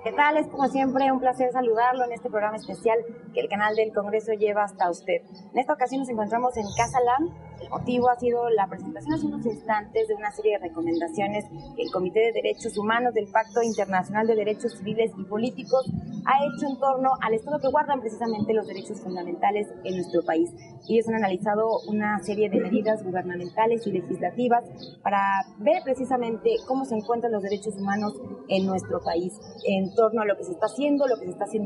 ¿Qué tal? Es como siempre un placer saludarlo en este programa especial que el canal del Congreso lleva hasta usted. En esta ocasión nos encontramos en Casa LAM. El motivo ha sido la presentación hace unos instantes de una serie de recomendaciones que el Comité de Derechos Humanos del Pacto Internacional de Derechos Civiles y Políticos ha hecho en torno al estado que guardan precisamente los derechos fundamentales en nuestro país. Ellos han analizado una serie de medidas gubernamentales y legislativas para ver precisamente cómo se encuentran los derechos humanos en nuestro país, en torno a lo que se está haciendo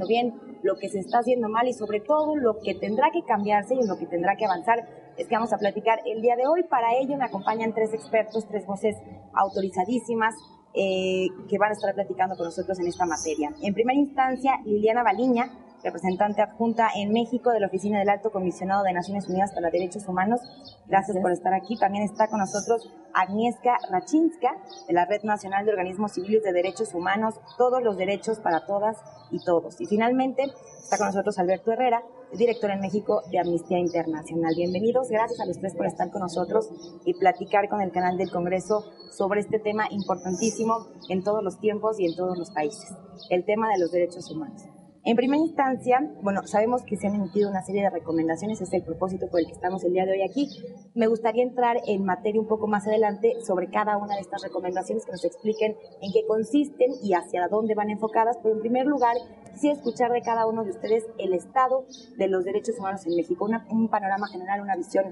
bien, lo que se está haciendo mal y sobre todo lo que tendrá que cambiarse y en lo que tendrá que avanzar. Es que vamos a platicar el día de hoy. Para ello me acompañan tres expertos, tres voces autorizadísimas que van a estar platicando con nosotros en esta materia. En primera instancia, Liliana Baliña, representante adjunta en México de la Oficina del Alto Comisionado de Naciones Unidas para Derechos Humanos. Gracias por estar aquí. También está con nosotros Agnieszka Raczynska, de la Red Nacional de Organismos Civiles de Derechos Humanos, todos los derechos para todas y todos. Y finalmente está con nosotros Alberto Herrera, director en México de Amnistía Internacional. Bienvenidos, gracias a los tres por estar con nosotros y platicar con el canal del Congreso sobre este tema importantísimo en todos los tiempos y en todos los países, el tema de los derechos humanos. En primera instancia, sabemos que se han emitido una serie de recomendaciones, es el propósito por el que estamos el día de hoy aquí. Me gustaría entrar en materia un poco más adelante sobre cada una de estas recomendaciones, que nos expliquen en qué consisten y hacia dónde van enfocadas, pero en primer lugar, quisiera escuchar de cada uno de ustedes el estado de los derechos humanos en México, un panorama general, una visión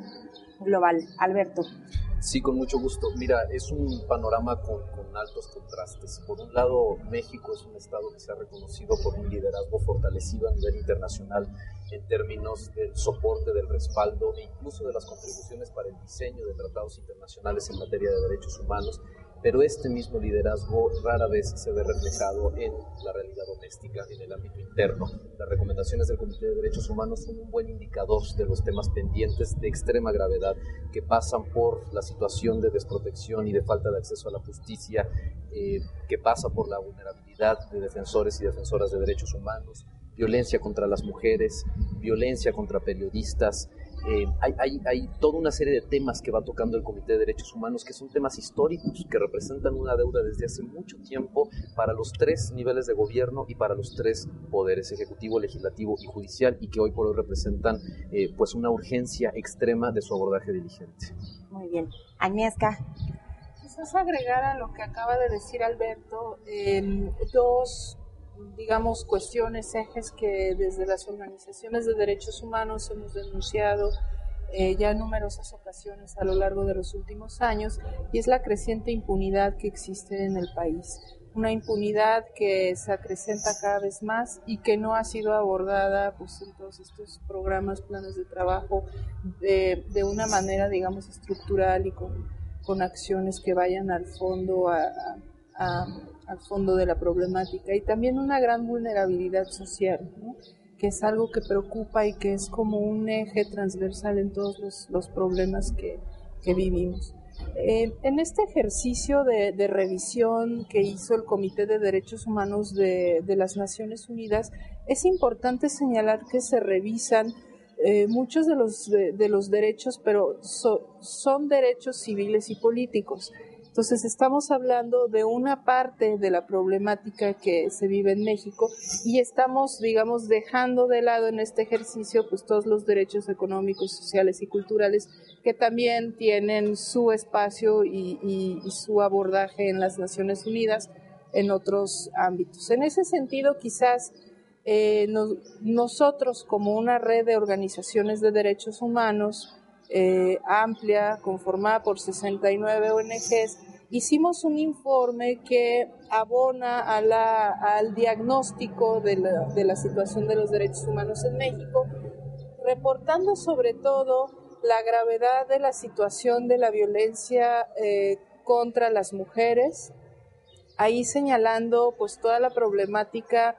global. Alberto. Sí, con mucho gusto. Mira, es un panorama con altos contrastes. Por un lado, México es un estado que se ha reconocido por un liderazgo fortalecido a nivel internacional en términos del soporte, del respaldo e incluso de las contribuciones para el diseño de tratados internacionales en materia de derechos humanos. Pero este mismo liderazgo rara vez se ve reflejado en la realidad doméstica, en el ámbito interno. Las recomendaciones del Comité de Derechos Humanos son un buen indicador de los temas pendientes de extrema gravedad que pasan por la situación de desprotección y de falta de acceso a la justicia, que pasa por la vulnerabilidad de defensores y defensoras de derechos humanos, violencia contra las mujeres, violencia contra periodistas. Hay toda una serie de temas que va tocando el Comité de Derechos Humanos que son temas históricos, que representan una deuda desde hace mucho tiempo para los tres niveles de gobierno y para los tres poderes, ejecutivo, legislativo y judicial, y que hoy por hoy representan pues una urgencia extrema de su abordaje diligente. Muy bien. Agnieszka. Quizás agregar a lo que acaba de decir Alberto, dos cuestiones, ejes que desde las organizaciones de derechos humanos hemos denunciado ya en numerosas ocasiones a lo largo de los últimos años, y es la creciente impunidad que existe en el país. Una impunidad que se acrecenta cada vez más y que no ha sido abordada en todos estos programas, planes de trabajo de una manera, estructural y con acciones que vayan al fondo al fondo de la problemática, y también una gran vulnerabilidad social, ¿no?, que es algo que preocupa y que es como un eje transversal en todos los problemas que vivimos. En este ejercicio de revisión que hizo el Comité de Derechos Humanos de las Naciones Unidas, es importante señalar que se revisan muchos de los derechos, pero son derechos civiles y políticos. Entonces estamos hablando de una parte de la problemática que se vive en México y estamos, dejando de lado en este ejercicio todos los derechos económicos, sociales y culturales que también tienen su espacio y su abordaje en las Naciones Unidas en otros ámbitos. En ese sentido, quizás nosotros, como una red de organizaciones de derechos humanos amplia, conformada por 69 ONGs, hicimos un informe que abona al diagnóstico de la situación de los derechos humanos en México, reportando sobre todo la gravedad de la situación de la violencia contra las mujeres, ahí señalando toda la problemática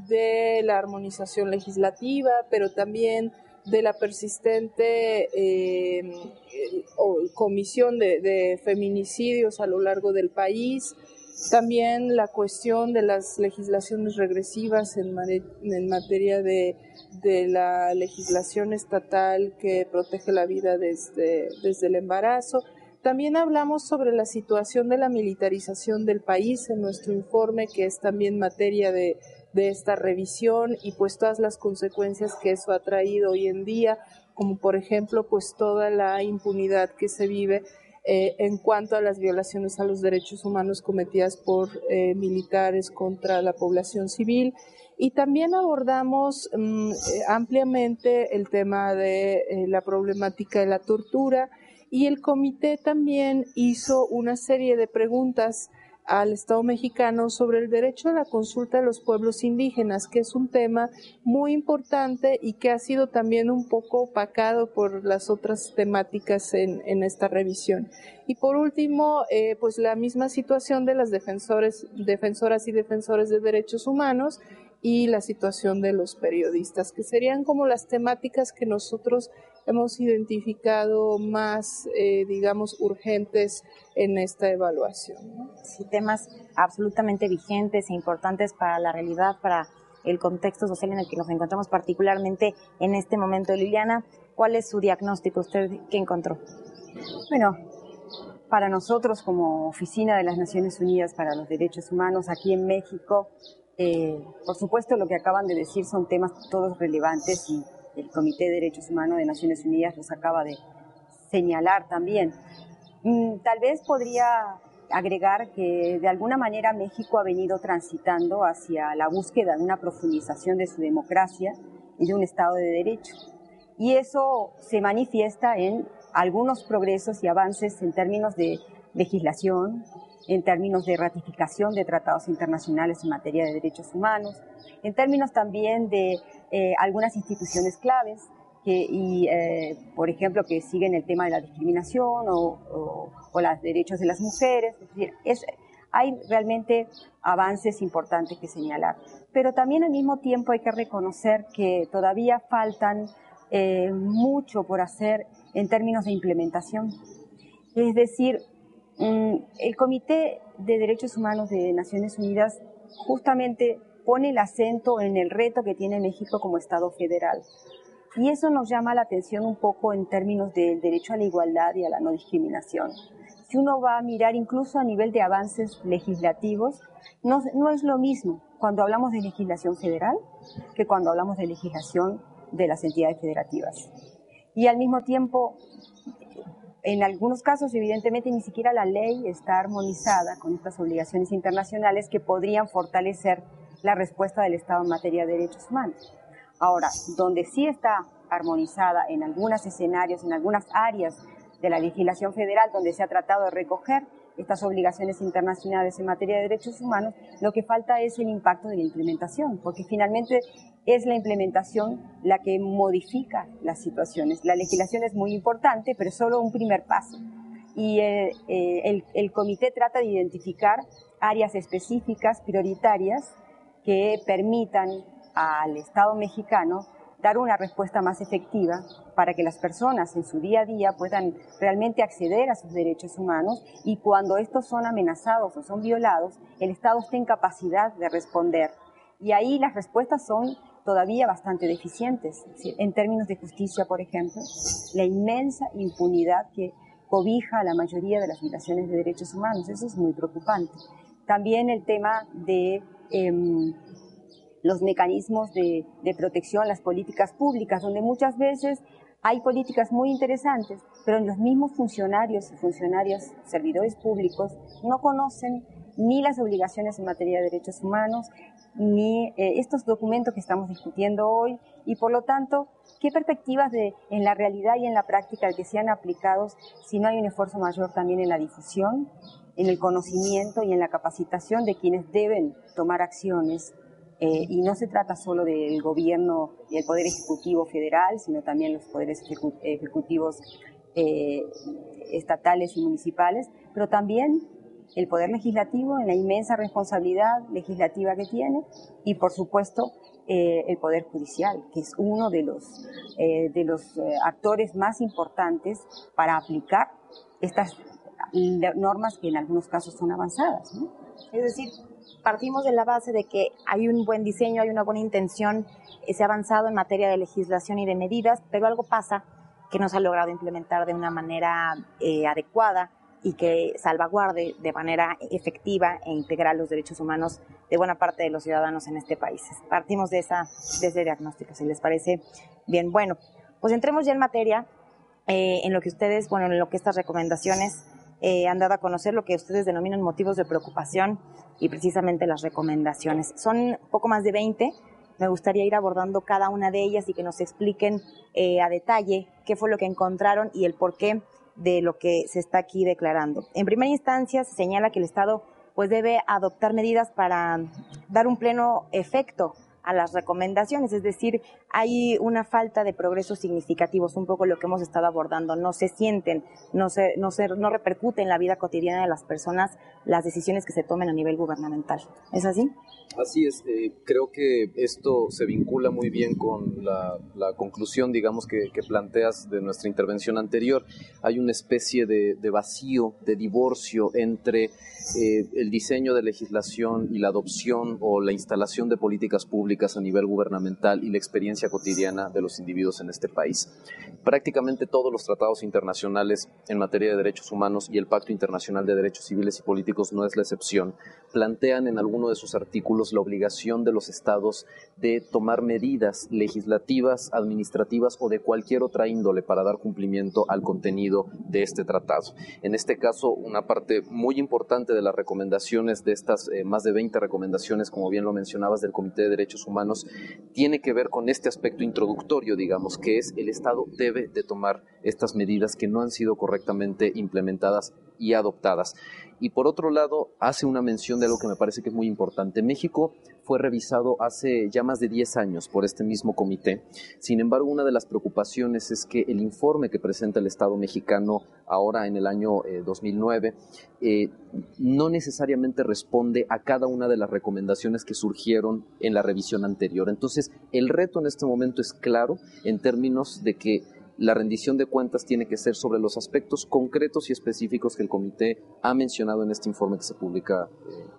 de la armonización legislativa, pero también de la persistente comisión de feminicidios a lo largo del país, también la cuestión de las legislaciones regresivas en materia de la legislación estatal que protege la vida desde el embarazo. También hablamos sobre la situación de la militarización del país en nuestro informe, que es también materia de esta revisión, y pues todas las consecuencias que eso ha traído hoy en día, como por ejemplo pues toda la impunidad que se vive en cuanto a las violaciones a los derechos humanos cometidas por militares contra la población civil. Y también abordamos ampliamente el tema de la problemática de la tortura, y el comité también hizo una serie de preguntas al Estado mexicano sobre el derecho a la consulta de los pueblos indígenas, que es un tema muy importante y que ha sido también un poco opacado por las otras temáticas en esta revisión. Y por último, pues la misma situación de las defensoras y defensores de derechos humanos y la situación de los periodistas, que serían como las temáticas que nosotros hemos identificado más, digamos, urgentes en esta evaluación, ¿no? Sí, temas absolutamente vigentes e importantes para la realidad, para el contexto social en el que nos encontramos, particularmente en este momento. Liliana, ¿cuál es su diagnóstico? ¿Usted qué encontró? Bueno, para nosotros como Oficina de las Naciones Unidas para los Derechos Humanos aquí en México, por supuesto lo que acaban de decir son temas todos relevantes y el Comité de Derechos Humanos de Naciones Unidas los acaba de señalar también. Tal vez podría agregar que de alguna manera México ha venido transitando hacia la búsqueda de una profundización de su democracia y de un Estado de Derecho. Y eso se manifiesta en algunos progresos y avances en términos de legislación, en términos de ratificación de tratados internacionales en materia de derechos humanos, en términos también de algunas instituciones claves, por ejemplo, que siguen el tema de la discriminación o los derechos de las mujeres. Es decir, hay realmente avances importantes que señalar. Pero también al mismo tiempo hay que reconocer que todavía faltan mucho por hacer en términos de implementación. Es decir, el Comité de Derechos Humanos de Naciones Unidas justamente pone el acento en el reto que tiene México como Estado federal. Y eso nos llama la atención un poco en términos del derecho a la igualdad y a la no discriminación. Si uno va a mirar incluso a nivel de avances legislativos, no es lo mismo cuando hablamos de legislación federal que cuando hablamos de legislación de las entidades federativas. Y al mismo tiempo, en algunos casos, evidentemente, ni siquiera la ley está armonizada con estas obligaciones internacionales que podrían fortalecer la respuesta del Estado en materia de derechos humanos. Ahora, donde sí está armonizada en algunos escenarios, en algunas áreas de la legislación federal, donde se ha tratado de recoger estas obligaciones internacionales en materia de derechos humanos, lo que falta es el impacto de la implementación, porque finalmente es la implementación la que modifica las situaciones. La legislación es muy importante, pero es solo un primer paso. Y el comité trata de identificar áreas específicas, prioritarias, que permitan al Estado mexicano dar una respuesta más efectiva para que las personas en su día a día puedan realmente acceder a sus derechos humanos, y cuando estos son amenazados o son violados, el Estado esté en capacidad de responder. Y ahí las respuestas son todavía bastante deficientes. Es decir, en términos de justicia, por ejemplo, la inmensa impunidad que cobija la mayoría de las violaciones de derechos humanos, eso es muy preocupante. También el tema de los mecanismos de protección, las políticas públicas, donde muchas veces hay políticas muy interesantes, pero los mismos funcionarios y funcionarias, servidores públicos, no conocen ni las obligaciones en materia de derechos humanos, ni estos documentos que estamos discutiendo hoy, y por lo tanto, ¿qué perspectivas en la realidad y en la práctica de que sean aplicados si no hay un esfuerzo mayor también en la difusión, en el conocimiento y en la capacitación de quienes deben tomar acciones? Y no se trata solo del gobierno y el Poder Ejecutivo Federal, sino también los poderes ejecutivos estatales y municipales, pero también el Poder Legislativo en la inmensa responsabilidad legislativa que tiene y, por supuesto, el Poder Judicial, que es uno de los actores más importantes para aplicar estas normas que en algunos casos son avanzadas, ¿no? Es decir, partimos de la base de que hay un buen diseño, hay una buena intención, se ha avanzado en materia de legislación y de medidas, pero algo pasa que no se ha logrado implementar de una manera adecuada y que salvaguarde de manera efectiva e integral los derechos humanos de buena parte de los ciudadanos en este país. Partimos de ese diagnóstico, si les parece bien. Bueno, pues entremos ya en materia, en lo que ustedes, en lo que estas recomendaciones han dado a conocer, lo que ustedes denominan motivos de preocupación y precisamente las recomendaciones. Son poco más de 20. Me gustaría ir abordando cada una de ellas y que nos expliquen a detalle qué fue lo que encontraron y el porqué de lo que se está aquí declarando. En primera instancia, se señala que el Estado debe adoptar medidas para dar un pleno efecto a las recomendaciones, es decir, hay una falta de progresos significativos, un poco lo que hemos estado abordando, no se sienten, no repercute en la vida cotidiana de las personas las decisiones que se tomen a nivel gubernamental. ¿Es así? Así es, creo que esto se vincula muy bien con la conclusión, digamos, que planteas de nuestra intervención anterior. Hay una especie de vacío, de divorcio entre el diseño de legislación y la adopción o la instalación de políticas públicas a nivel gubernamental y la experiencia cotidiana de los individuos en este país. Prácticamente todos los tratados internacionales en materia de derechos humanos y el Pacto Internacional de Derechos Civiles y Políticos no es la excepción, plantean en alguno de sus artículos la obligación de los estados de tomar medidas legislativas, administrativas o de cualquier otra índole para dar cumplimiento al contenido de este tratado. En este caso, una parte muy importante de las recomendaciones de estas más de 20 recomendaciones, como bien lo mencionabas, del Comité de Derechos Humanos, tiene que ver con este aspecto introductorio, digamos, que es el Estado debe de tomar estas medidas que no han sido correctamente implementadas y adoptadas. Y por otro lado, hace una mención de algo que me parece que es muy importante. México fue revisado hace ya más de 10 años por este mismo comité. Sin embargo, una de las preocupaciones es que el informe que presenta el Estado mexicano ahora en el año 2009 no necesariamente responde a cada una de las recomendaciones que surgieron en la revisión anterior. Entonces, el reto en este momento es claro en términos de que la rendición de cuentas tiene que ser sobre los aspectos concretos y específicos que el comité ha mencionado en este informe que se publica,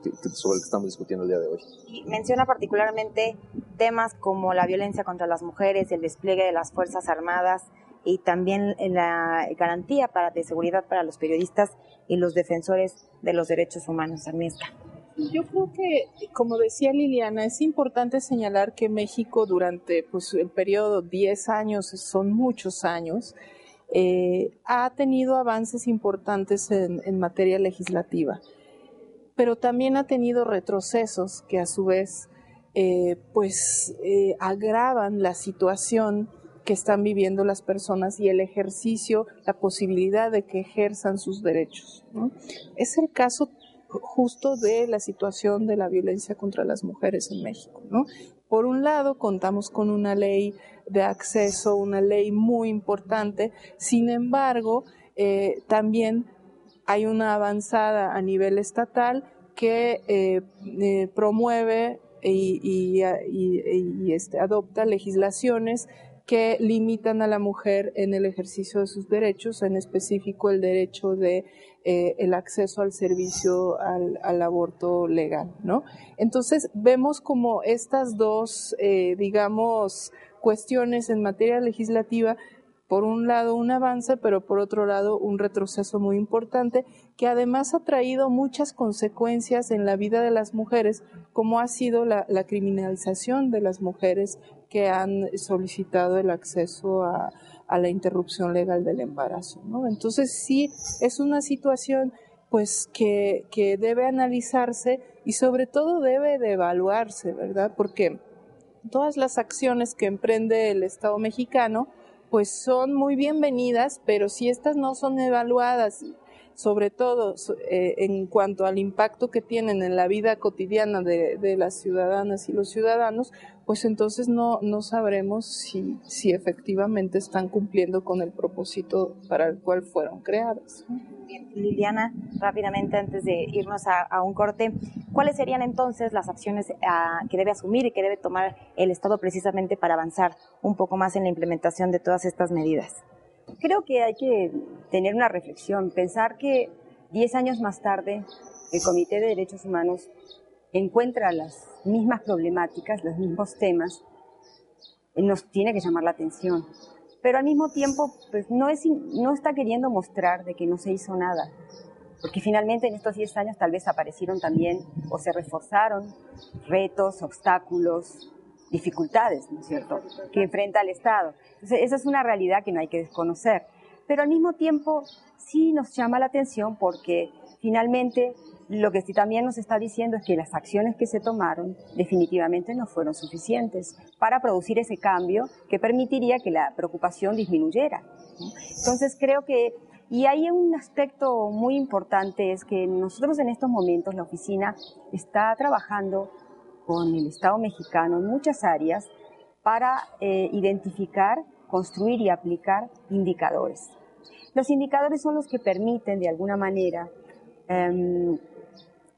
sobre el que estamos discutiendo el día de hoy. Y menciona particularmente temas como la violencia contra las mujeres, el despliegue de las Fuerzas Armadas y también la garantía de seguridad para los periodistas y los defensores de los derechos humanos. Agnieszka. Yo creo que, como decía Liliana, es importante señalar que México durante el periodo 10 años, son muchos años, ha tenido avances importantes en materia legislativa, pero también ha tenido retrocesos que a su vez agravan la situación que están viviendo las personas y el ejercicio, la posibilidad de que ejerzan sus derechos, ¿no? Es el caso justo de la situación de la violencia contra las mujeres en México, ¿no? Por un lado, contamos con una ley de acceso, una ley muy importante, sin embargo, también hay una avanzada a nivel estatal que promueve y adopta legislaciones que limitan a la mujer en el ejercicio de sus derechos, en específico el derecho de el acceso al servicio al aborto legal, ¿no? Entonces vemos como estas dos, cuestiones en materia legislativa, por un lado un avance, pero por otro lado un retroceso muy importante, que además ha traído muchas consecuencias en la vida de las mujeres, como ha sido la criminalización de las mujeres que han solicitado el acceso a la interrupción legal del embarazo, ¿no? Entonces sí es una situación que debe analizarse y sobre todo debe de evaluarse, ¿verdad? Porque todas las acciones que emprende el Estado mexicano son muy bienvenidas, pero si estas no son evaluadas sobre todo en cuanto al impacto que tienen en la vida cotidiana de las ciudadanas y los ciudadanos, pues entonces no sabremos si efectivamente están cumpliendo con el propósito para el cual fueron creadas. Bien, Liliana, rápidamente antes de irnos a un corte, ¿cuáles serían entonces las acciones que debe asumir y que debe tomar el Estado precisamente para avanzar un poco más en la implementación de todas estas medidas? Creo que hay que tener una reflexión, pensar que 10 años más tarde el Comité de Derechos Humanos encuentra las mismas problemáticas, los mismos temas, nos tiene que llamar la atención. Pero al mismo tiempo pues, no está queriendo mostrar de que no se hizo nada, porque finalmente en estos 10 años tal vez aparecieron también o se reforzaron retos, obstáculos, dificultades, ¿no es cierto?, que enfrenta el Estado. Entonces, esa es una realidad que no hay que desconocer. Pero al mismo tiempo sí nos llama la atención porque finalmente lo que sí también nos está diciendo es que las acciones que se tomaron definitivamente no fueron suficientes para producir ese cambio que permitiría que la preocupación disminuyera, ¿no? Entonces creo que, y hay un aspecto muy importante, es que nosotros en estos momentos la oficina está trabajando con el Estado mexicano en muchas áreas para identificar, construir y aplicar indicadores. Los indicadores son los que permiten de alguna manera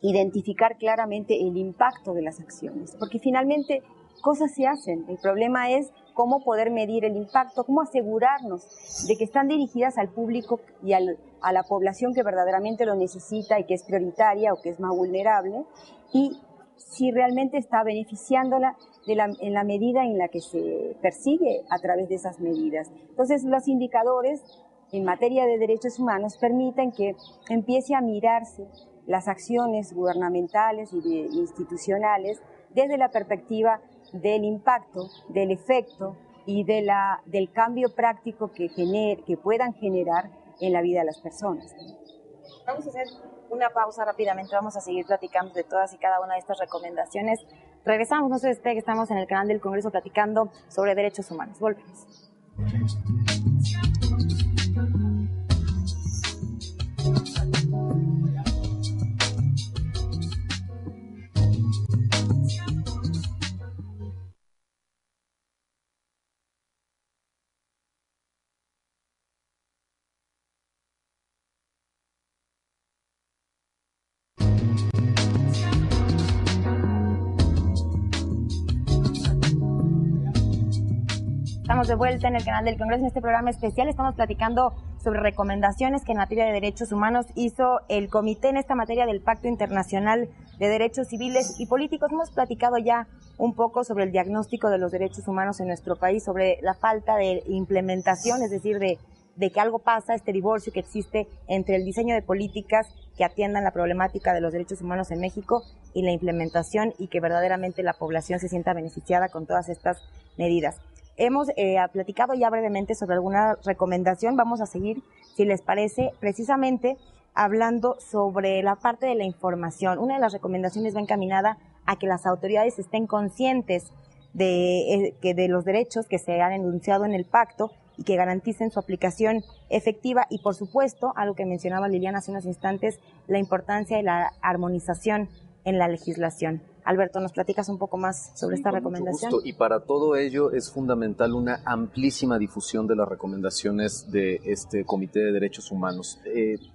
identificar claramente el impacto de las acciones, porque finalmente cosas se hacen, el problema es cómo poder medir el impacto, cómo asegurarnos de que están dirigidas al público y a la población que verdaderamente lo necesita y que es prioritaria o que es más vulnerable, y si realmente está beneficiándola en la medida en la que se persigue a través de esas medidas. Entonces, los indicadores en materia de derechos humanos permiten que empiece a mirarse las acciones gubernamentales y institucionales desde la perspectiva del impacto, del efecto y del cambio práctico que puedan generar en la vida de las personas. Vamos a hacer una pausa rápidamente, vamos a seguir platicando de todas y cada una de estas recomendaciones. Regresamos, no se despegue, estamos en el canal del Congreso platicando sobre derechos humanos. Volvemos. Estamos de vuelta en el canal del Congreso. En este programa especial estamos platicando sobre recomendaciones que en materia de derechos humanos hizo el comité en esta materia del Pacto Internacional de Derechos Civiles y Políticos. Hemos platicado ya un poco sobre el diagnóstico de los derechos humanos en nuestro país, sobre la falta de implementación, es decir, de que algo pasa, este divorcio que existe entre el diseño de políticas que atiendan la problemática de los derechos humanos en México y la implementación, y que verdaderamente la población se sienta beneficiada con todas estas medidas. Hemos platicado ya brevemente sobre alguna recomendación. Vamos a seguir, si les parece, precisamente hablando sobre la parte de la información. Una de las recomendaciones va encaminada a que las autoridades estén conscientes de los derechos que se han enunciado en el pacto y que garanticen su aplicación efectiva. Y, por supuesto, algo que mencionaba Liliana hace unos instantes, la importancia de la armonización en la legislación. Alberto, ¿nos platicas un poco más sobre esta recomendación? Mucho gusto. Y para todo ello es fundamental una amplísima difusión de las recomendaciones de este Comité de Derechos Humanos.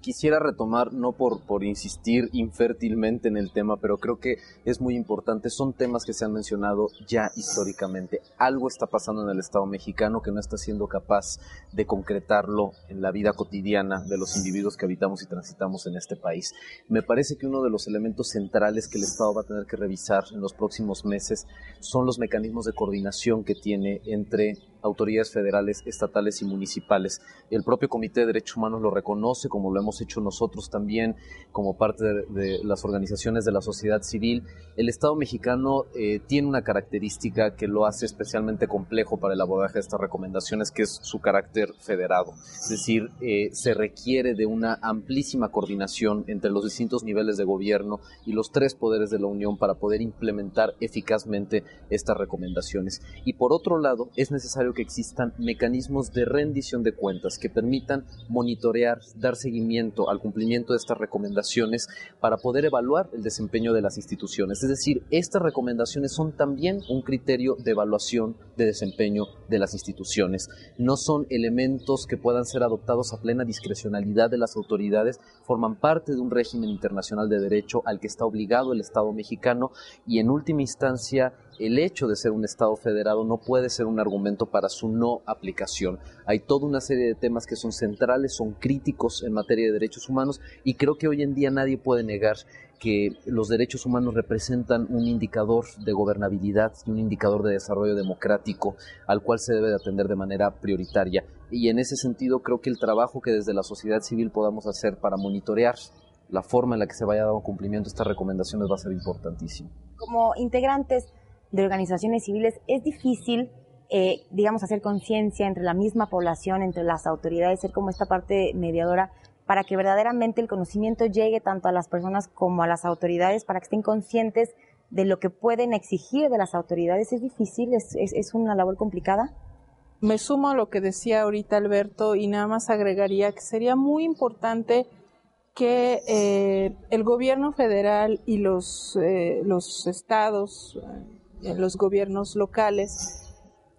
Quisiera retomar, no por insistir infértilmente en el tema, pero creo que es muy importante. Son temas que se han mencionado ya históricamente. Algo está pasando en el Estado mexicano que no está siendo capaz de concretarlo en la vida cotidiana de los individuos que habitamos y transitamos en este país. Me parece que uno de los elementos centrales que el Estado va a tener que revisar en los próximos meses son los mecanismos de coordinación que tiene entre autoridades federales, estatales y municipales. El propio Comité de Derechos Humanos lo reconoce, como lo hemos hecho nosotros también, como parte de las organizaciones de la sociedad civil. El Estado mexicano tiene una característica que lo hace especialmente complejo para el abordaje de estas recomendaciones, que es su carácter federado. Es decir, se requiere de una amplísima coordinación entre los distintos niveles de gobierno y los tres poderes de la Unión para poder implementar eficazmente estas recomendaciones. Y por otro lado, es necesario necesario que existan mecanismos de rendición de cuentas que permitan monitorear, dar seguimiento al cumplimiento de estas recomendaciones para poder evaluar el desempeño de las instituciones. Es decir, estas recomendaciones son también un criterio de evaluación de desempeño de las instituciones. No son elementos que puedan ser adoptados a plena discrecionalidad de las autoridades, forman parte de un régimen internacional de derecho al que está obligado el Estado mexicano, y en última instancia el hecho de ser un Estado federado no puede ser un argumento para su no aplicación. Hay toda una serie de temas que son centrales, son críticos en materia de derechos humanos, y creo que hoy en día nadie puede negar que los derechos humanos representan un indicador de gobernabilidad y un indicador de desarrollo democrático al cual se debe de atender de manera prioritaria. Y en ese sentido creo que el trabajo que desde la sociedad civil podamos hacer para monitorear la forma en la que se vaya dando cumplimiento a estas recomendaciones va a ser importantísimo. Como integrantes de organizaciones civiles, es difícil, digamos, hacer conciencia entre la misma población, entre las autoridades, ser como esta parte mediadora para que verdaderamente el conocimiento llegue tanto a las personas como a las autoridades, para que estén conscientes de lo que pueden exigir de las autoridades. ¿Es difícil? ¿Es una labor complicada? Me sumo a lo que decía ahorita Alberto y nada más agregaría que sería muy importante que el gobierno federal y los estados, los gobiernos locales,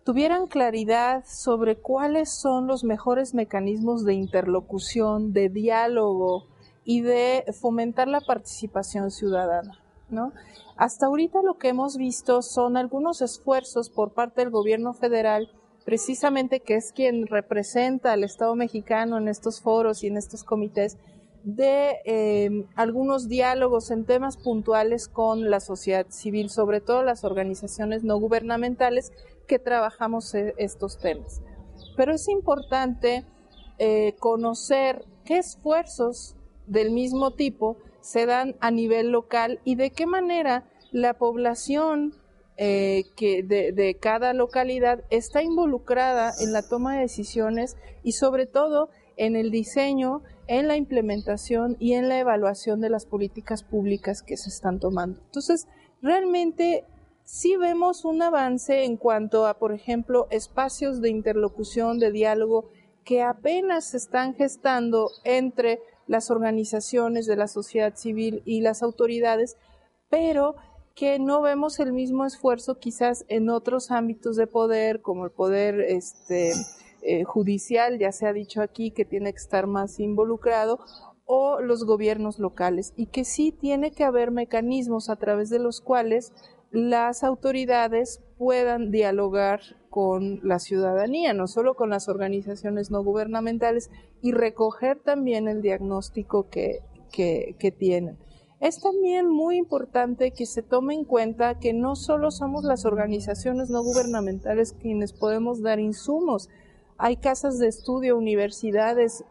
tuvieran claridad sobre cuáles son los mejores mecanismos de interlocución, de diálogo y de fomentar la participación ciudadana, ¿no? Hasta ahorita lo que hemos visto son algunos esfuerzos por parte del gobierno federal, precisamente que es quien representa al Estado mexicano en estos foros y en estos comités, de algunos diálogos en temas puntuales con la sociedad civil, sobre todo las organizaciones no gubernamentales que trabajamos estos temas. Pero es importante conocer qué esfuerzos del mismo tipo se dan a nivel local y de qué manera la población de cada localidad está involucrada en la toma de decisiones y sobre todo en el diseño, en la implementación y en la evaluación de las políticas públicas que se están tomando. Entonces, realmente sí vemos un avance en cuanto a, por ejemplo, espacios de interlocución, de diálogo, que apenas se están gestando entre las organizaciones de la sociedad civil y las autoridades, pero que no vemos el mismo esfuerzo quizás en otros ámbitos de poder, como el poder judicial, ya se ha dicho aquí que tiene que estar más involucrado, o los gobiernos locales, y que sí tiene que haber mecanismos a través de los cuales las autoridades puedan dialogar con la ciudadanía, no solo con las organizaciones no gubernamentales, y recoger también el diagnóstico que tienen. Es también muy importante que se tome en cuenta que no solo somos las organizaciones no gubernamentales quienes podemos dar insumos. Hay casas de estudio, universidades,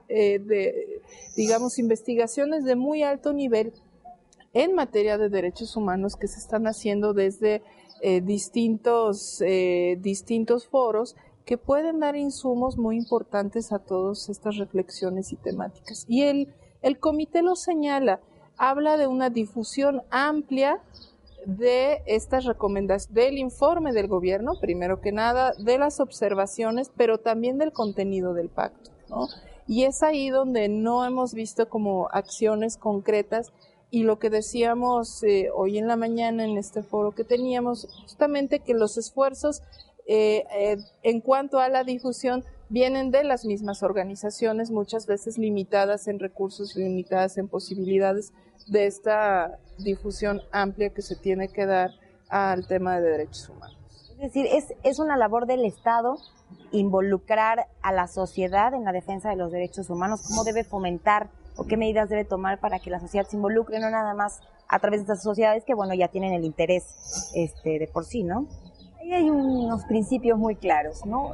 investigaciones de muy alto nivel en materia de derechos humanos que se están haciendo desde distintos foros que pueden dar insumos muy importantes a todas estas reflexiones y temáticas. Y el comité lo señala, habla de una difusión amplia de estas recomendaciones, del informe del gobierno, primero que nada, de las observaciones, pero también del contenido del pacto, ¿no? Y es ahí donde no hemos visto como acciones concretas, y lo que decíamos hoy en la mañana en este foro que teníamos, justamente que los esfuerzos en cuanto a la difusión vienen de las mismas organizaciones, muchas veces limitadas en recursos, limitadas en posibilidades de esta difusión amplia que se tiene que dar al tema de derechos humanos. Es decir, es una labor del Estado involucrar a la sociedad en la defensa de los derechos humanos. ¿Cómo debe fomentar o qué medidas debe tomar para que la sociedad se involucre, no nada más a través de estas sociedades que, bueno, ya tienen el interés de por sí, ¿no? Ahí hay unos principios muy claros, ¿no?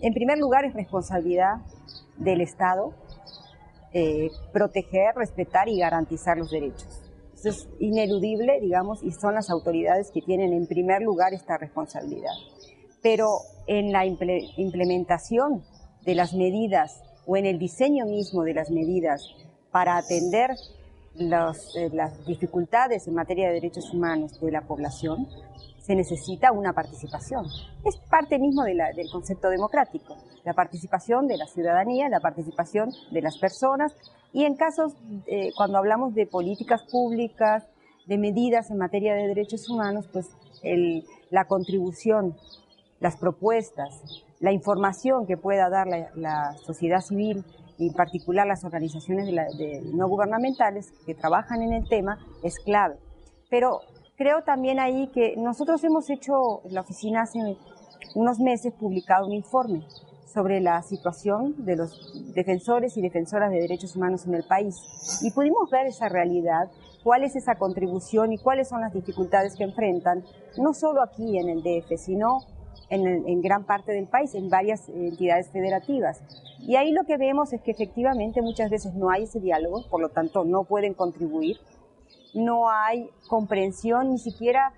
En primer lugar, es responsabilidad del Estado proteger, respetar y garantizar los derechos. Eso es ineludible, digamos, y son las autoridades que tienen en primer lugar esta responsabilidad. Pero en la implementación de las medidas o en el diseño mismo de las medidas para atender las dificultades en materia de derechos humanos de la población, se necesita una participación. Es parte mismo del concepto democrático, la participación de la ciudadanía, la participación de las personas, y en casos, cuando hablamos de políticas públicas, de medidas en materia de derechos humanos, pues la contribución, las propuestas, la información que pueda dar la sociedad civil, y en particular las organizaciones no gubernamentales que trabajan en el tema, es clave. Pero creo también ahí que nosotros hemos hecho, en la oficina hace unos meses, publicado un informe sobre la situación de los defensores y defensoras de derechos humanos en el país. Y pudimos ver esa realidad, cuál es esa contribución y cuáles son las dificultades que enfrentan, no solo aquí en el DF, sino en gran parte del país, en varias entidades federativas. Y ahí lo que vemos es que efectivamente muchas veces no hay ese diálogo, por lo tanto no pueden contribuir, no hay comprensión, ni siquiera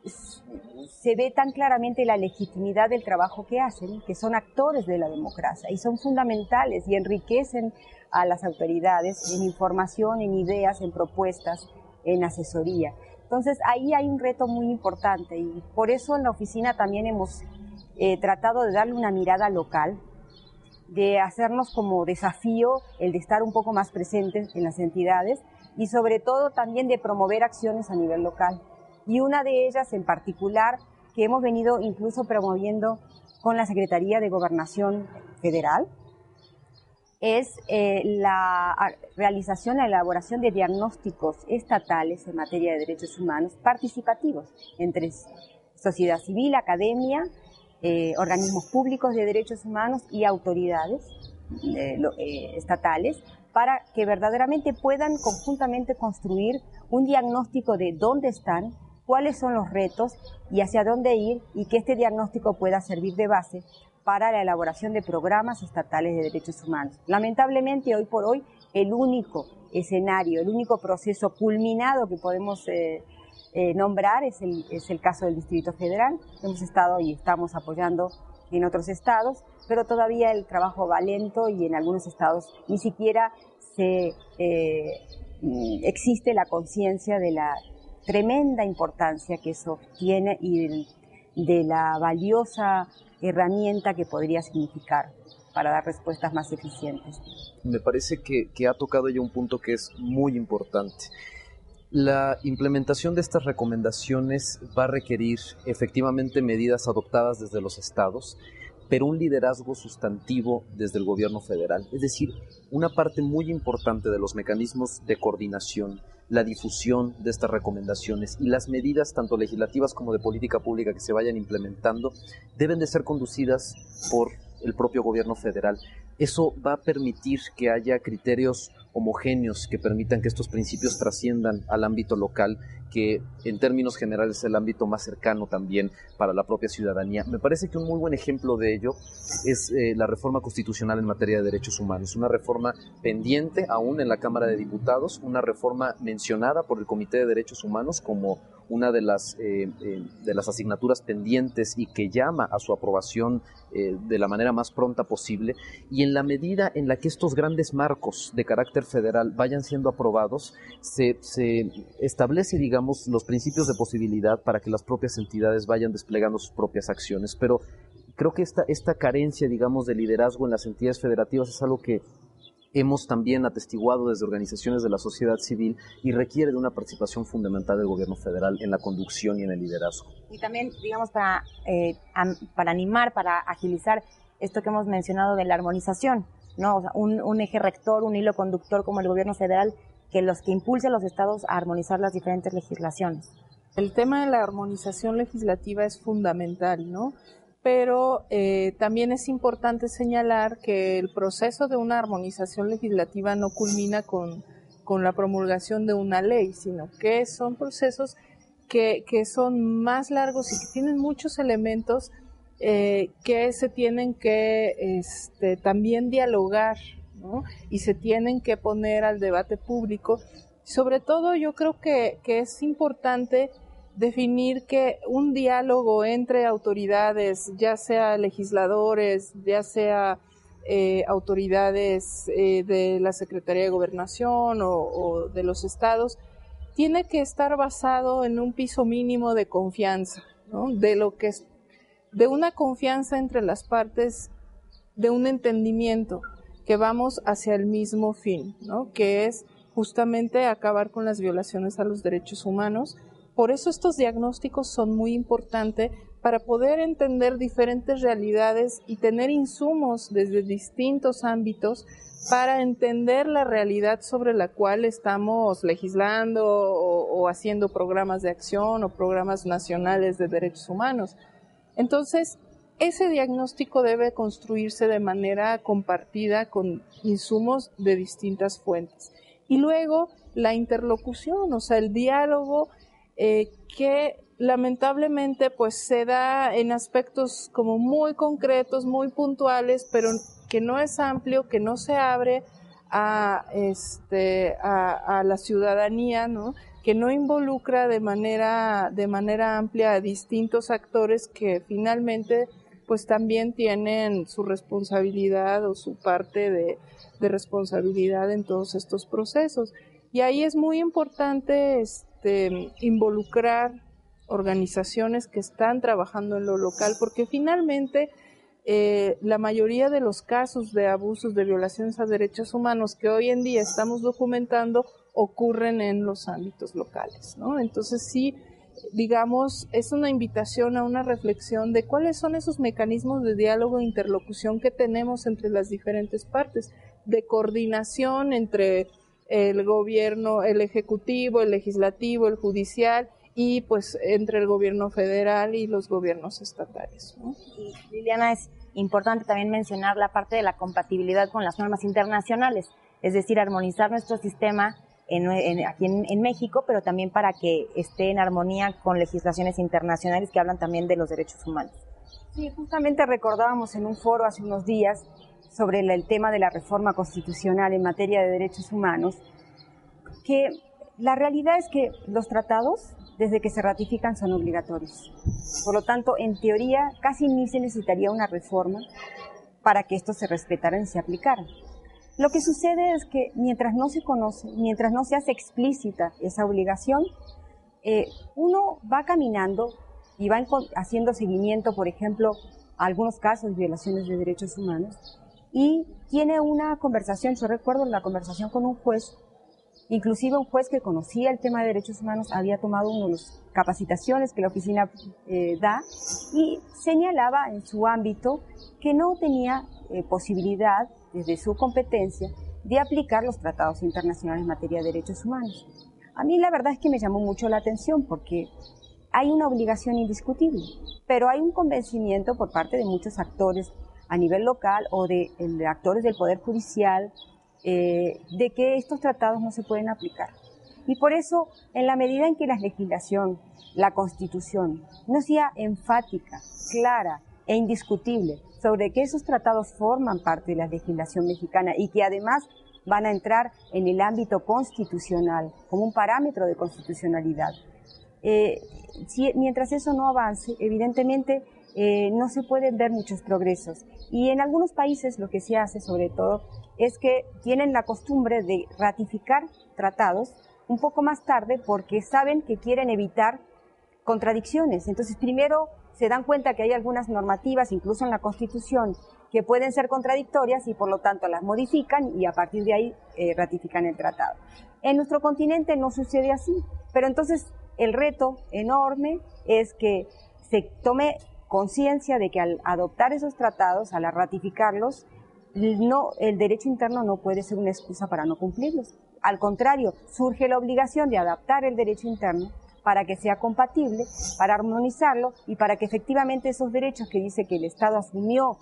se ve tan claramente la legitimidad del trabajo que hacen, que son actores de la democracia y son fundamentales y enriquecen a las autoridades en información, en ideas, en propuestas, en asesoría. Entonces ahí hay un reto muy importante y por eso en la oficina también hemos tratado de darle una mirada local, de hacernos como desafío el de estar un poco más presentes en las entidades y sobre todo también de promover acciones a nivel local. Y una de ellas en particular que hemos venido incluso promoviendo con la Secretaría de Gobernación Federal es la realización, la elaboración de diagnósticos estatales en materia de derechos humanos participativos entre sociedad civil, academia, organismos públicos de derechos humanos y autoridades estatales, para que verdaderamente puedan conjuntamente construir un diagnóstico de dónde están, cuáles son los retos y hacia dónde ir, y que este diagnóstico pueda servir de base para la elaboración de programas estatales de derechos humanos. Lamentablemente, hoy por hoy, el único escenario, el único proceso culminado que podemos nombrar es el caso del Distrito Federal. Hemos estado y estamos apoyando en otros estados, pero todavía el trabajo va lento y en algunos estados ni siquiera existe la conciencia de la tremenda importancia que eso tiene y de la valiosa herramienta que podría significar para dar respuestas más eficientes. Me parece que ha tocado ya un punto que es muy importante. La implementación de estas recomendaciones va a requerir efectivamente medidas adoptadas desde los estados, pero un liderazgo sustantivo desde el gobierno federal. Es decir, una parte muy importante de los mecanismos de coordinación, la difusión de estas recomendaciones y las medidas tanto legislativas como de política pública que se vayan implementando deben de ser conducidas por el propio gobierno federal. Eso va a permitir que haya criterios homogéneos que permitan que estos principios trasciendan al ámbito local, que en términos generales es el ámbito más cercano también para la propia ciudadanía. Me parece que un muy buen ejemplo de ello es la reforma constitucional en materia de derechos humanos, una reforma pendiente aún en la Cámara de Diputados, una reforma mencionada por el Comité de Derechos Humanos como una de las asignaturas pendientes y que llama a su aprobación de la manera más pronta posible, y en la medida en la que estos grandes marcos de carácter federal vayan siendo aprobados, se establece, digamos, los principios de posibilidad para que las propias entidades vayan desplegando sus propias acciones. Pero creo que esta carencia, digamos, de liderazgo en las entidades federativas es algo que hemos también atestiguado desde organizaciones de la sociedad civil y requiere de una participación fundamental del gobierno federal en la conducción y en el liderazgo. Y también, digamos, para animar, para agilizar esto que hemos mencionado de la armonización, ¿no? O sea, un eje rector, un hilo conductor como el gobierno federal, que impulse a los estados a armonizar las diferentes legislaciones. El tema de la armonización legislativa es fundamental, ¿no? Pero también es importante señalar que el proceso de una armonización legislativa no culmina con la promulgación de una ley, sino que son procesos que son más largos y que tienen muchos elementos que se tienen que también dialogar, ¿no? Y se tienen que poner al debate público. Sobre todo yo creo que es importante definir que un diálogo entre autoridades, ya sea legisladores, ya sea autoridades de la Secretaría de Gobernación o de los estados, tiene que estar basado en un piso mínimo de confianza, ¿no? De una confianza entre las partes, de un entendimiento que vamos hacia el mismo fin, ¿no? Que es justamente acabar con las violaciones a los derechos humanos. Por eso estos diagnósticos son muy importantes para poder entender diferentes realidades y tener insumos desde distintos ámbitos para entender la realidad sobre la cual estamos legislando o haciendo programas de acción o programas nacionales de derechos humanos. Entonces, ese diagnóstico debe construirse de manera compartida con insumos de distintas fuentes. Y luego la interlocución, o sea, el diálogo que lamentablemente pues se da en aspectos como muy concretos, muy puntuales, pero que no es amplio, que no se abre a la ciudadanía, ¿no? Que no involucra de manera amplia a distintos actores que finalmente pues también tienen su responsabilidad o su parte de responsabilidad en todos estos procesos. Y ahí es muy importante involucrar organizaciones que están trabajando en lo local, porque finalmente la mayoría de los casos de abusos, de violaciones a derechos humanos que hoy en día estamos documentando ocurren en los ámbitos locales, ¿no? Entonces sí, digamos, es una invitación a una reflexión de cuáles son esos mecanismos de diálogo e interlocución que tenemos entre las diferentes partes, de coordinación entre el gobierno, el ejecutivo, el legislativo, el judicial y pues entre el gobierno federal y los gobiernos estatales, ¿no? Y Liliana, es importante también mencionar la parte de la compatibilidad con las normas internacionales, es decir, armonizar nuestro sistema aquí en México, pero también para que esté en armonía con legislaciones internacionales que hablan también de los derechos humanos. Sí, justamente recordábamos en un foro hace unos días sobre el tema de la reforma constitucional en materia de derechos humanos, que la realidad es que los tratados, desde que se ratifican, son obligatorios. Por lo tanto, en teoría, casi ni se necesitaría una reforma para que estos se respetaran y se aplicaran. Lo que sucede es que mientras no se conoce, mientras no se hace explícita esa obligación, uno va caminando y va haciendo seguimiento, por ejemplo, a algunos casos de violaciones de derechos humanos, y tiene una conversación. Yo recuerdo la conversación con un juez, inclusive un juez que conocía el tema de derechos humanos, había tomado una de las capacitaciones que la oficina da, y señalaba en su ámbito que no tenía posibilidad, desde su competencia, de aplicar los tratados internacionales en materia de derechos humanos. A mí la verdad es que me llamó mucho la atención porque hay una obligación indiscutible, pero hay un convencimiento por parte de muchos actores a nivel local o de actores del Poder Judicial de que estos tratados no se pueden aplicar. Y por eso, en la medida en que la legislación, la Constitución, no sea enfática, clara e indiscutible sobre que esos tratados forman parte de la legislación mexicana y que además van a entrar en el ámbito constitucional como un parámetro de constitucionalidad, mientras eso no avance, evidentemente no se pueden ver muchos progresos. Y en algunos países lo que se hace, sobre todo, es que tienen la costumbre de ratificar tratados un poco más tarde porque saben que quieren evitar contradicciones. Entonces, primero se dan cuenta que hay algunas normativas, incluso en la Constitución, que pueden ser contradictorias y por lo tanto las modifican y a partir de ahí ratifican el tratado. En nuestro continente no sucede así, pero entonces el reto enorme es que se tome conciencia de que al adoptar esos tratados, al ratificarlos, el derecho interno no puede ser una excusa para no cumplirlos. Al contrario, surge la obligación de adaptar el derecho interno para que sea compatible, para armonizarlo y para que efectivamente esos derechos que dice que el Estado asumió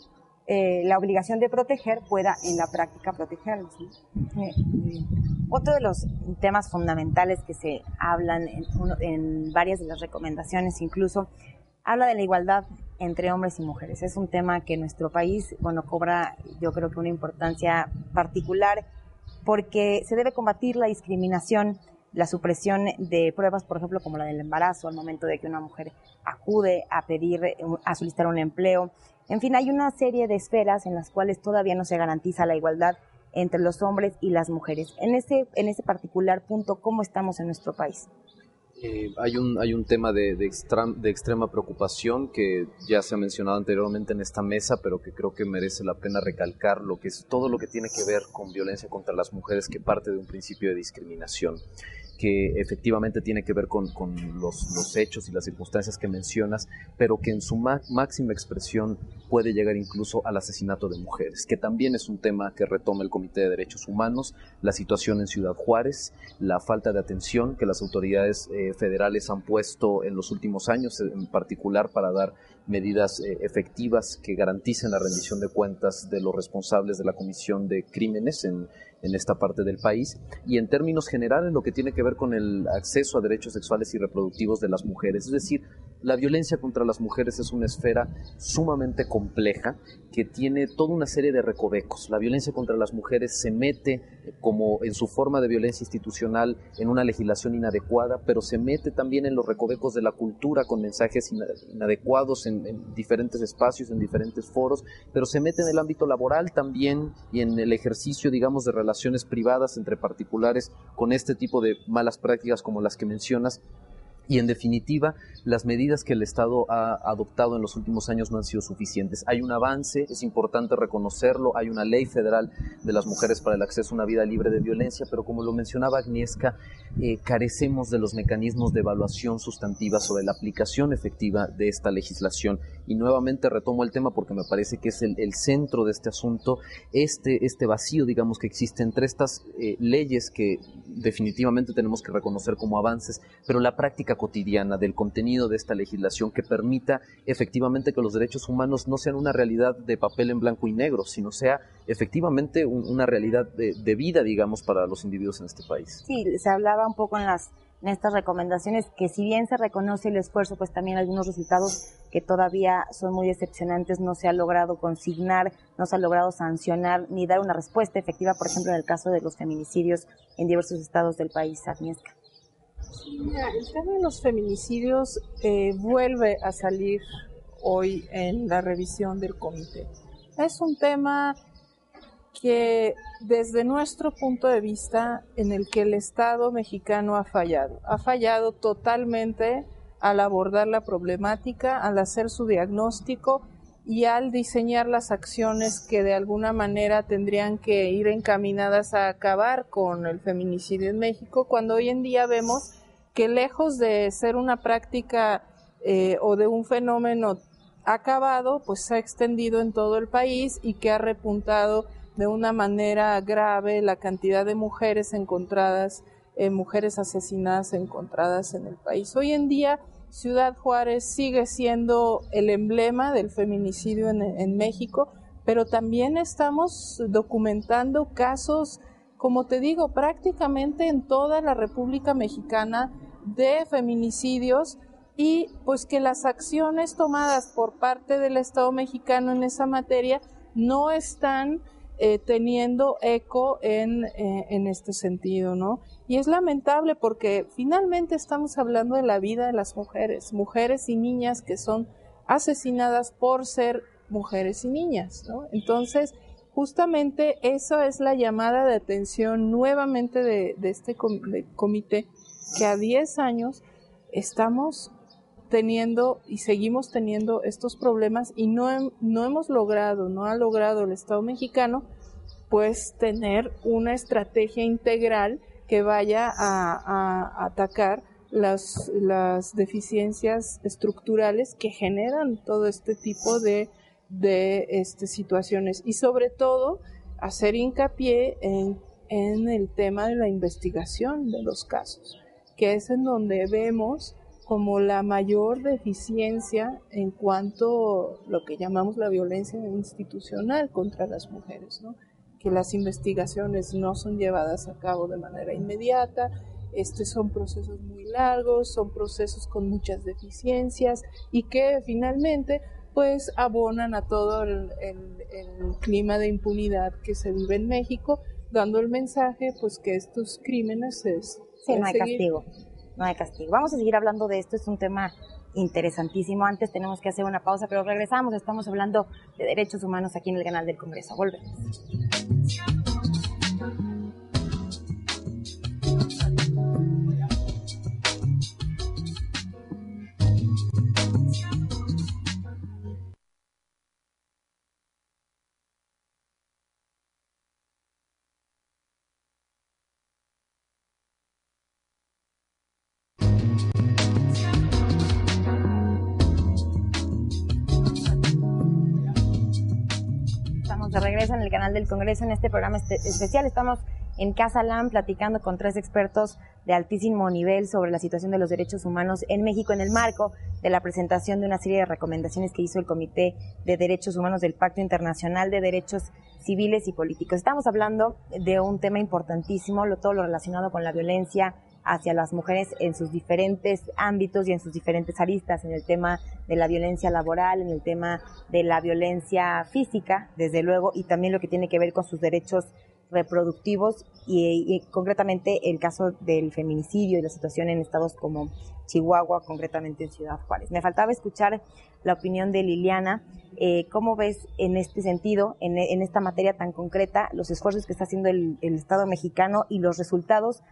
la obligación de proteger, pueda en la práctica protegerlos, ¿no? Otro de los temas fundamentales que se hablan en varias de las recomendaciones, incluso, habla de la igualdad entre hombres y mujeres. Es un tema que en nuestro país, cobra, yo creo que una importancia particular porque se debe combatir la discriminación, la supresión de pruebas, por ejemplo, como la del embarazo, al momento de que una mujer acude a solicitar un empleo. En fin, hay una serie de esferas en las cuales todavía no se garantiza la igualdad entre los hombres y las mujeres. En ese particular punto, ¿cómo estamos en nuestro país? Hay un tema de extrema preocupación que ya se ha mencionado anteriormente en esta mesa, pero que creo que merece la pena recalcar, lo que es todo lo que tiene que ver con violencia contra las mujeres, que parte de un principio de discriminación, que efectivamente tiene que ver con los hechos y las circunstancias que mencionas, pero que en su máxima expresión puede llegar incluso al asesinato de mujeres, que también es un tema que retoma el Comité de Derechos Humanos, la situación en Ciudad Juárez, la falta de atención que las autoridades federales han puesto en los últimos años, en particular para dar medidas efectivas que garanticen la rendición de cuentas de los responsables de la comisión de crímenes en esta parte del país, y en términos generales lo que tiene que ver con el acceso a derechos sexuales y reproductivos de las mujeres. Es decir, la violencia contra las mujeres es una esfera sumamente compleja que tiene toda una serie de recovecos. La violencia contra las mujeres se mete como en su forma de violencia institucional en una legislación inadecuada, pero se mete también en los recovecos de la cultura con mensajes inadecuados en diferentes espacios, en diferentes foros, pero se mete en el ámbito laboral también y en el ejercicio, digamos, de relaciones privadas entre particulares con este tipo de malas prácticas como las que mencionas. Y en definitiva, las medidas que el Estado ha adoptado en los últimos años no han sido suficientes. Hay un avance, es importante reconocerlo, hay una ley federal de las mujeres para el acceso a una vida libre de violencia, pero como lo mencionaba Agnieszka, carecemos de los mecanismos de evaluación sustantiva sobre la aplicación efectiva de esta legislación. Y nuevamente retomo el tema porque me parece que es el centro de este asunto, este vacío, digamos, que existe entre estas leyes que definitivamente tenemos que reconocer como avances, pero la práctica cotidiana del contenido de esta legislación que permita efectivamente que los derechos humanos no sean una realidad de papel en blanco y negro, sino sea efectivamente una realidad de vida, digamos, para los individuos en este país. Sí, se hablaba un poco en estas recomendaciones que si bien se reconoce el esfuerzo, pues también algunos resultados que todavía son muy decepcionantes, no se ha logrado consignar, no se ha logrado sancionar ni dar una respuesta efectiva, por ejemplo, en el caso de los feminicidios en diversos estados del país. Agnieszka. Mira, el tema de los feminicidios vuelve a salir hoy en la revisión del comité. Es un tema que desde nuestro punto de vista en el que el Estado mexicano ha fallado totalmente al abordar la problemática, al hacer su diagnóstico y al diseñar las acciones que de alguna manera tendrían que ir encaminadas a acabar con el feminicidio en México, cuando hoy en día vemos que lejos de ser una práctica o de un fenómeno acabado, pues se ha extendido en todo el país y que ha repuntado de una manera grave la cantidad de mujeres encontradas, mujeres asesinadas encontradas en el país. Hoy en día Ciudad Juárez sigue siendo el emblema del feminicidio en México, pero también estamos documentando casos, como te digo, prácticamente en toda la República Mexicana de feminicidios, y pues que las acciones tomadas por parte del Estado mexicano en esa materia no están teniendo eco en este sentido, ¿no? Y es lamentable porque finalmente estamos hablando de la vida de las mujeres y niñas que son asesinadas por ser mujeres y niñas, ¿no? Entonces, justamente eso es la llamada de atención nuevamente de este comité, que a 10 años estamos teniendo y seguimos teniendo estos problemas y no ha logrado el Estado mexicano pues tener una estrategia integral que vaya a atacar las deficiencias estructurales que generan todo este tipo de situaciones, y sobre todo hacer hincapié en el tema de la investigación de los casos, que es en donde vemos como la mayor deficiencia en cuanto a lo que llamamos la violencia institucional contra las mujeres, ¿no? Que las investigaciones no son llevadas a cabo de manera inmediata, son procesos muy largos, son procesos con muchas deficiencias y que finalmente pues abonan a todo el clima de impunidad que se vive en México, dando el mensaje pues que estos crímenes no hay castigo. No hay castigo. Vamos a seguir hablando de esto, es un tema interesantísimo. Antes tenemos que hacer una pausa, pero regresamos. Estamos hablando de derechos humanos aquí en el canal del Congreso. Volvemos. De regreso en el canal del Congreso en este programa especial. Estamos en Casa LAM platicando con 3 expertos de altísimo nivel sobre la situación de los derechos humanos en México en el marco de la presentación de una serie de recomendaciones que hizo el Comité de Derechos Humanos del Pacto Internacional de Derechos Civiles y Políticos. Estamos hablando de un tema importantísimo, todo lo relacionado con la violencia hacia las mujeres en sus diferentes ámbitos y en sus diferentes aristas, en el tema de la violencia laboral, en el tema de la violencia física, desde luego, y también lo que tiene que ver con sus derechos reproductivos y concretamente el caso del feminicidio y la situación en estados como Chihuahua, concretamente en Ciudad Juárez. Me faltaba escuchar la opinión de Liliana. ¿Cómo ves en este sentido, en esta materia tan concreta, los esfuerzos que está haciendo el Estado mexicano y los resultados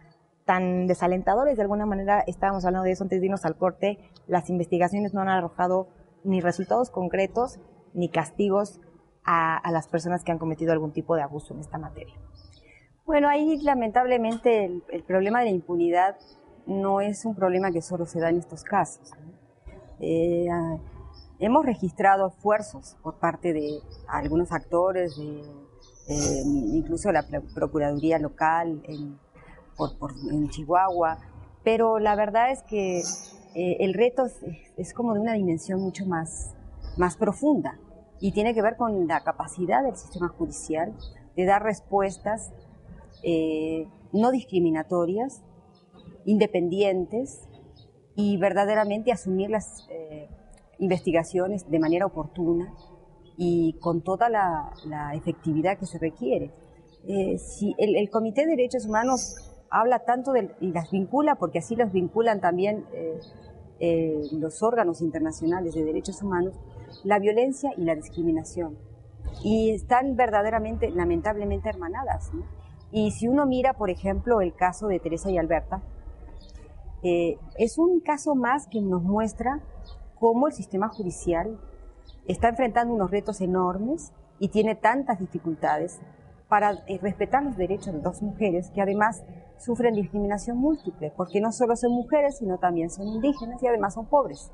tan desalentadores? De alguna manera, estábamos hablando de eso antes de irnos al corte, las investigaciones no han arrojado ni resultados concretos ni castigos a las personas que han cometido algún tipo de abuso en esta materia. Bueno, ahí lamentablemente el problema de la impunidad no es un problema que solo se da en estos casos. Hemos registrado esfuerzos por parte de algunos actores, incluso la Procuraduría local en Chihuahua, pero la verdad es que el reto es como de una dimensión mucho más profunda y tiene que ver con la capacidad del sistema judicial de dar respuestas no discriminatorias, independientes y verdaderamente asumir las investigaciones de manera oportuna y con toda la efectividad que se requiere. Si el Comité de Derechos Humanos habla tanto y las vincula, porque así los vinculan también los órganos internacionales de derechos humanos, la violencia y la discriminación. Y están verdaderamente, lamentablemente, hermanadas, ¿no? Y si uno mira, por ejemplo, el caso de Teresa y Alberta, es un caso más que nos muestra cómo el sistema judicial está enfrentando unos retos enormes y tiene tantas dificultades para respetar los derechos de 2 mujeres que además sufren discriminación múltiple, porque no solo son mujeres, sino también son indígenas y además son pobres.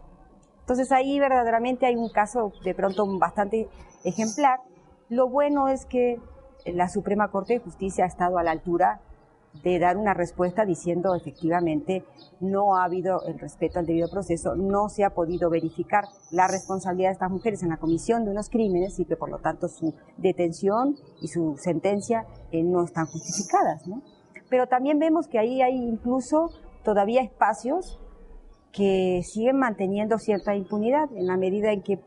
Entonces ahí verdaderamente hay un caso de pronto bastante ejemplar. Lo bueno es que la Suprema Corte de Justicia ha estado a la altura de dar una respuesta diciendo efectivamente no ha habido el respeto al debido proceso, no se ha podido verificar la responsabilidad de estas mujeres en la comisión de unos crímenes y que por lo tanto su detención y su sentencia no están justificadas, ¿no? Pero también vemos que ahí hay incluso todavía espacios que siguen manteniendo cierta impunidad en la medida en que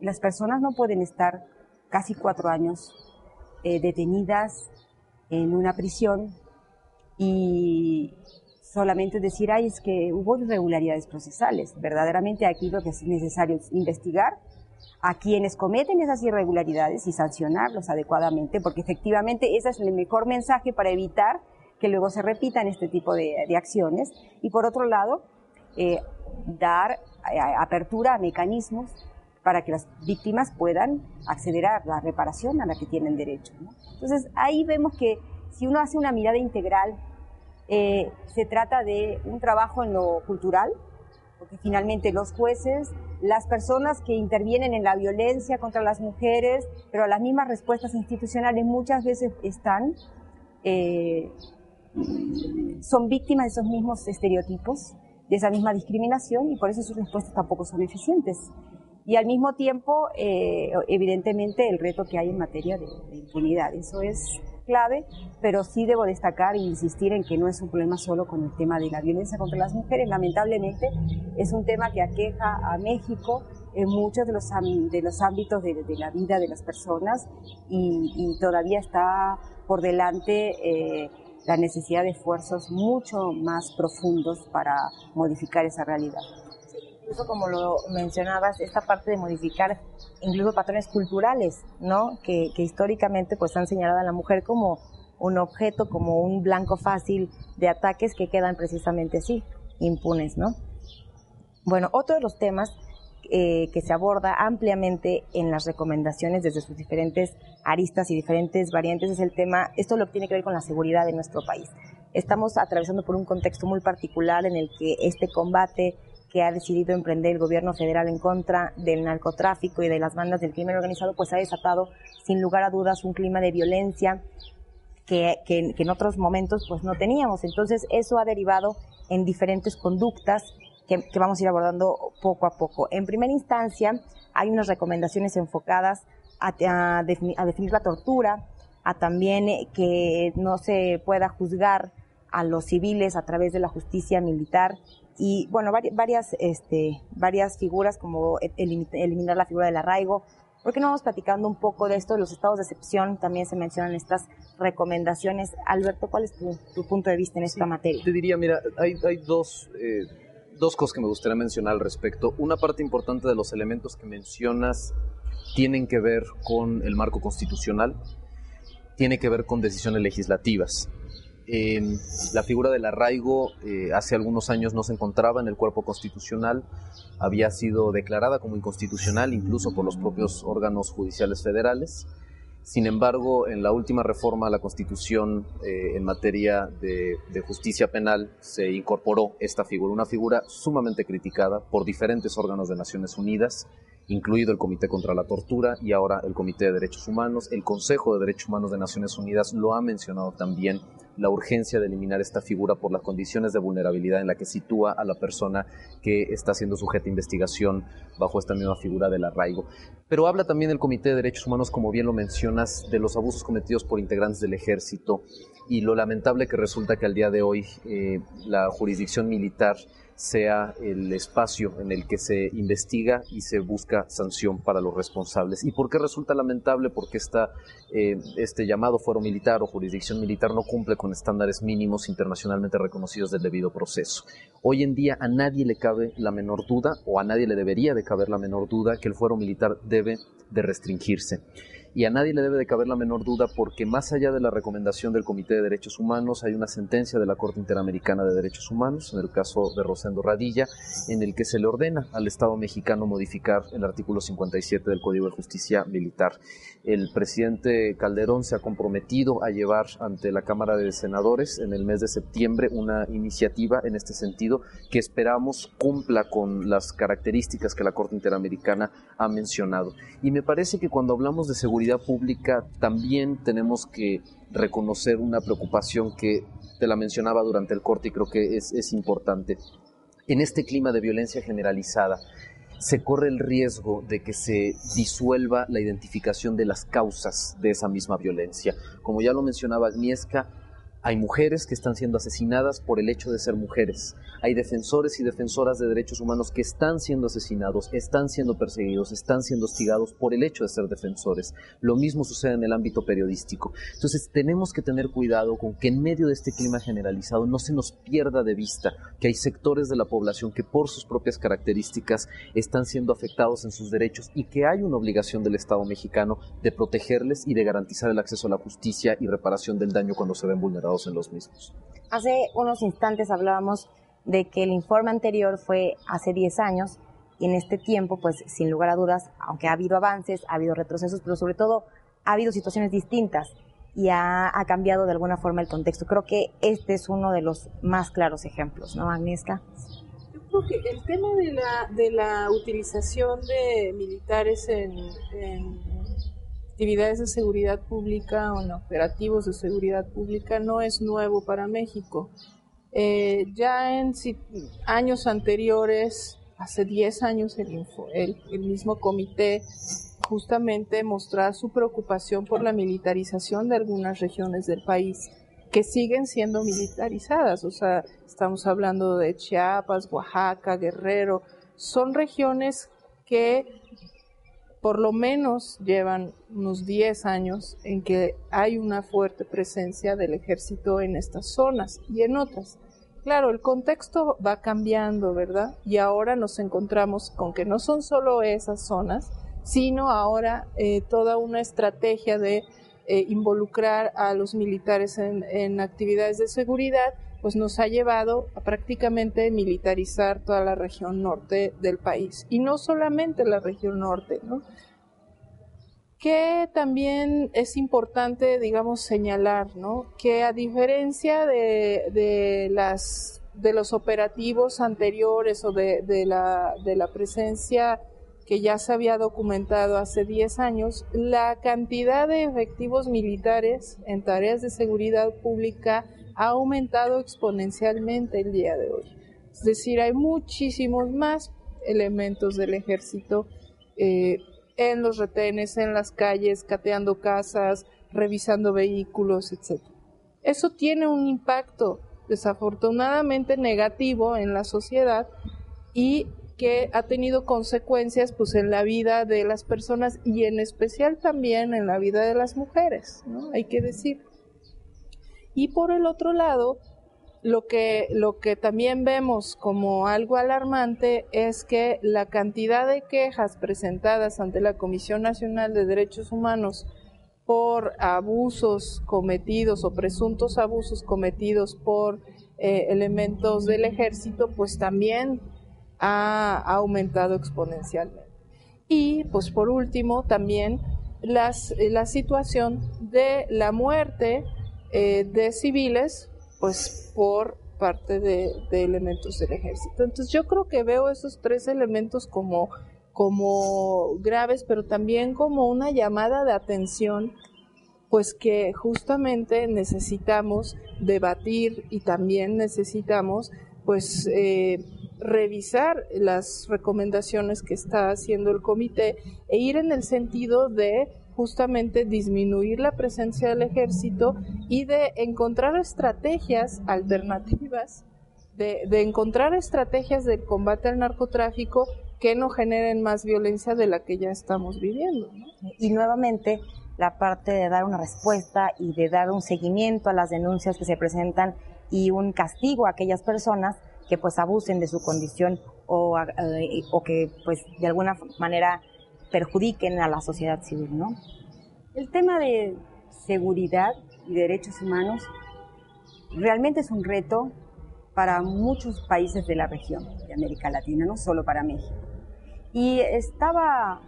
las personas no pueden estar casi 4 años detenidas en una prisión y solamente decir, ay, es que hubo irregularidades procesales. Verdaderamente aquí lo que es necesario es investigar a quienes cometen esas irregularidades y sancionarlos adecuadamente, porque efectivamente ese es el mejor mensaje para evitar que luego se repitan este tipo de acciones. Y por otro lado, dar apertura a mecanismos para que las víctimas puedan acceder a la reparación a la que tienen derecho, ¿no? Entonces, ahí vemos que si uno hace una mirada integral, se trata de un trabajo en lo cultural, porque finalmente los jueces, las personas que intervienen en la violencia contra las mujeres, pero las mismas respuestas institucionales muchas veces son víctimas de esos mismos estereotipos, de esa misma discriminación, y por eso sus respuestas tampoco son eficientes. Y al mismo tiempo, evidentemente, el reto que hay en materia de impunidad. Eso es clave, pero sí debo destacar e insistir en que no es un problema solo con el tema de la violencia contra las mujeres. Lamentablemente, es un tema que aqueja a México en muchos de los ámbitos de la vida de las personas y todavía está por delante la necesidad de esfuerzos mucho más profundos para modificar esa realidad. Incluso como lo mencionabas, esta parte de modificar incluso patrones culturales, ¿no? Que históricamente pues han señalado a la mujer como un objeto, como un blanco fácil de ataques que quedan precisamente así, impunes, ¿no? Bueno, otro de los temas que se aborda ampliamente en las recomendaciones desde sus diferentes aristas y diferentes variantes es el tema, esto lo que tiene que ver con la seguridad de nuestro país. estamos atravesando por un contexto muy particular en el que este combate que ha decidido emprender el gobierno federal en contra del narcotráfico y de las bandas del crimen organizado, pues ha desatado sin lugar a dudas un clima de violencia que en otros momentos pues no teníamos. Entonces eso ha derivado en diferentes conductas que vamos a ir abordando poco a poco. En primera instancia hay unas recomendaciones enfocadas a definir la tortura, a también que no se pueda juzgar a los civiles a través de la justicia militar y bueno, varias figuras como eliminar la figura del arraigo. ¿Por qué no vamos platicando un poco de esto? Los estados de excepción también se mencionan en estas recomendaciones. Alberto, ¿cuál es tu punto de vista en esta materia? Te diría, mira, hay dos cosas que me gustaría mencionar al respecto. Una parte importante de los elementos que mencionas tienen que ver con el marco constitucional, tiene que ver con decisiones legislativas. La figura del arraigo hace algunos años no se encontraba en el cuerpo constitucional, había sido declarada como inconstitucional incluso por los propios órganos judiciales federales. Sin embargo, en la última reforma a la Constitución en materia de justicia penal se incorporó esta figura, una figura sumamente criticada por diferentes órganos de Naciones Unidas, incluido el Comité contra la Tortura y ahora el Comité de Derechos Humanos. El Consejo de Derechos Humanos de Naciones Unidas lo ha mencionado también, la urgencia de eliminar esta figura por las condiciones de vulnerabilidad en la que sitúa a la persona que está siendo sujeta a investigación bajo esta misma figura del arraigo. Pero habla también el Comité de Derechos Humanos, como bien lo mencionas, de los abusos cometidos por integrantes del ejército y lo lamentable que resulta que al día de hoy la jurisdicción militar sea el espacio en el que se investiga y se busca sanción para los responsables. ¿Y por qué resulta lamentable? Porque este llamado fuero militar o jurisdicción militar no cumple con estándares mínimos internacionalmente reconocidos del debido proceso. Hoy en día a nadie le cabe la menor duda, o a nadie le debería de caber la menor duda, que el fuero militar debe de restringirse. Y a nadie le debe de caber la menor duda porque más allá de la recomendación del Comité de Derechos Humanos hay una sentencia de la Corte Interamericana de Derechos Humanos, en el caso de Rosendo Radilla, en el que se le ordena al Estado mexicano modificar el artículo 57 del Código de Justicia Militar. El presidente Calderón se ha comprometido a llevar ante la Cámara de Senadores en el mes de septiembre una iniciativa en este sentido que esperamos cumpla con las características que la Corte Interamericana ha mencionado. Y me parece que cuando hablamos de seguridad pública también tenemos que reconocer una preocupación que te la mencionaba durante el corte y creo que es importante. En este clima de violencia generalizada se corre el riesgo de que se disuelva la identificación de las causas de esa misma violencia. Como ya lo mencionaba Agnieszka, hay mujeres que están siendo asesinadas por el hecho de ser mujeres. Hay defensores y defensoras de derechos humanos que están siendo asesinados, están siendo perseguidos, están siendo hostigados por el hecho de ser defensores. Lo mismo sucede en el ámbito periodístico. Entonces tenemos que tener cuidado con que en medio de este clima generalizado no se nos pierda de vista que hay sectores de la población que por sus propias características están siendo afectados en sus derechos y que hay una obligación del Estado mexicano de protegerles y de garantizar el acceso a la justicia y reparación del daño cuando se ven vulnerados en los mismos. Hace unos instantes hablábamos de que el informe anterior fue hace 10 años y en este tiempo, pues sin lugar a dudas, aunque ha habido avances, ha habido retrocesos, pero sobre todo ha habido situaciones distintas y ha cambiado de alguna forma el contexto. Creo que este es uno de los más claros ejemplos, ¿no, Agnieszka? Yo creo que el tema de la utilización de militares en actividades de seguridad pública o en operativos de seguridad pública no es nuevo para México. Ya en años anteriores, hace 10 años, el mismo comité justamente mostraba su preocupación por la militarización de algunas regiones del país que siguen siendo militarizadas. O sea, estamos hablando de Chiapas, Oaxaca, Guerrero. Son regiones que por lo menos llevan unos 10 años en que hay una fuerte presencia del ejército en estas zonas y en otras. Claro, el contexto va cambiando, ¿verdad? Y ahora nos encontramos con que no son solo esas zonas, sino ahora toda una estrategia de involucrar a los militares en actividades de seguridad, pues nos ha llevado a prácticamente militarizar toda la región norte del país. Y no solamente la región norte, ¿no? que también es importante, digamos, señalar, ¿no? Que a diferencia de los operativos anteriores o de la presencia que ya se había documentado hace 10 años, la cantidad de efectivos militares en tareas de seguridad pública ha aumentado exponencialmente el día de hoy. Es decir, hay muchísimos más elementos del ejército en los retenes, en las calles, cateando casas, revisando vehículos, etc. Eso tiene un impacto desafortunadamente negativo en la sociedad y que ha tenido consecuencias pues en la vida de las personas y en especial también en la vida de las mujeres, ¿no? Hay que decir. Y por el otro lado, lo que también vemos como algo alarmante es que la cantidad de quejas presentadas ante la Comisión Nacional de Derechos Humanos por abusos cometidos o presuntos abusos cometidos por elementos del ejército, pues también ha aumentado exponencialmente. Y pues por último también la situación de la muerte de civiles pues por parte de elementos del ejército. Entonces yo creo que veo esos tres elementos como graves, pero también como una llamada de atención, pues que justamente necesitamos debatir y también necesitamos pues revisar las recomendaciones que está haciendo el comité e ir en el sentido de justamente disminuir la presencia del ejército y de encontrar estrategias alternativas, de encontrar estrategias del combate al narcotráfico que no generen más violencia de la que ya estamos viviendo, ¿no? Y nuevamente la parte de dar una respuesta y de dar un seguimiento a las denuncias que se presentan y un castigo a aquellas personas que pues abusen de su condición o que pues de alguna manera perjudiquen a la sociedad civil, ¿no? El tema de seguridad y derechos humanos realmente es un reto para muchos países de la región de América Latina, no solo para México. Y estaba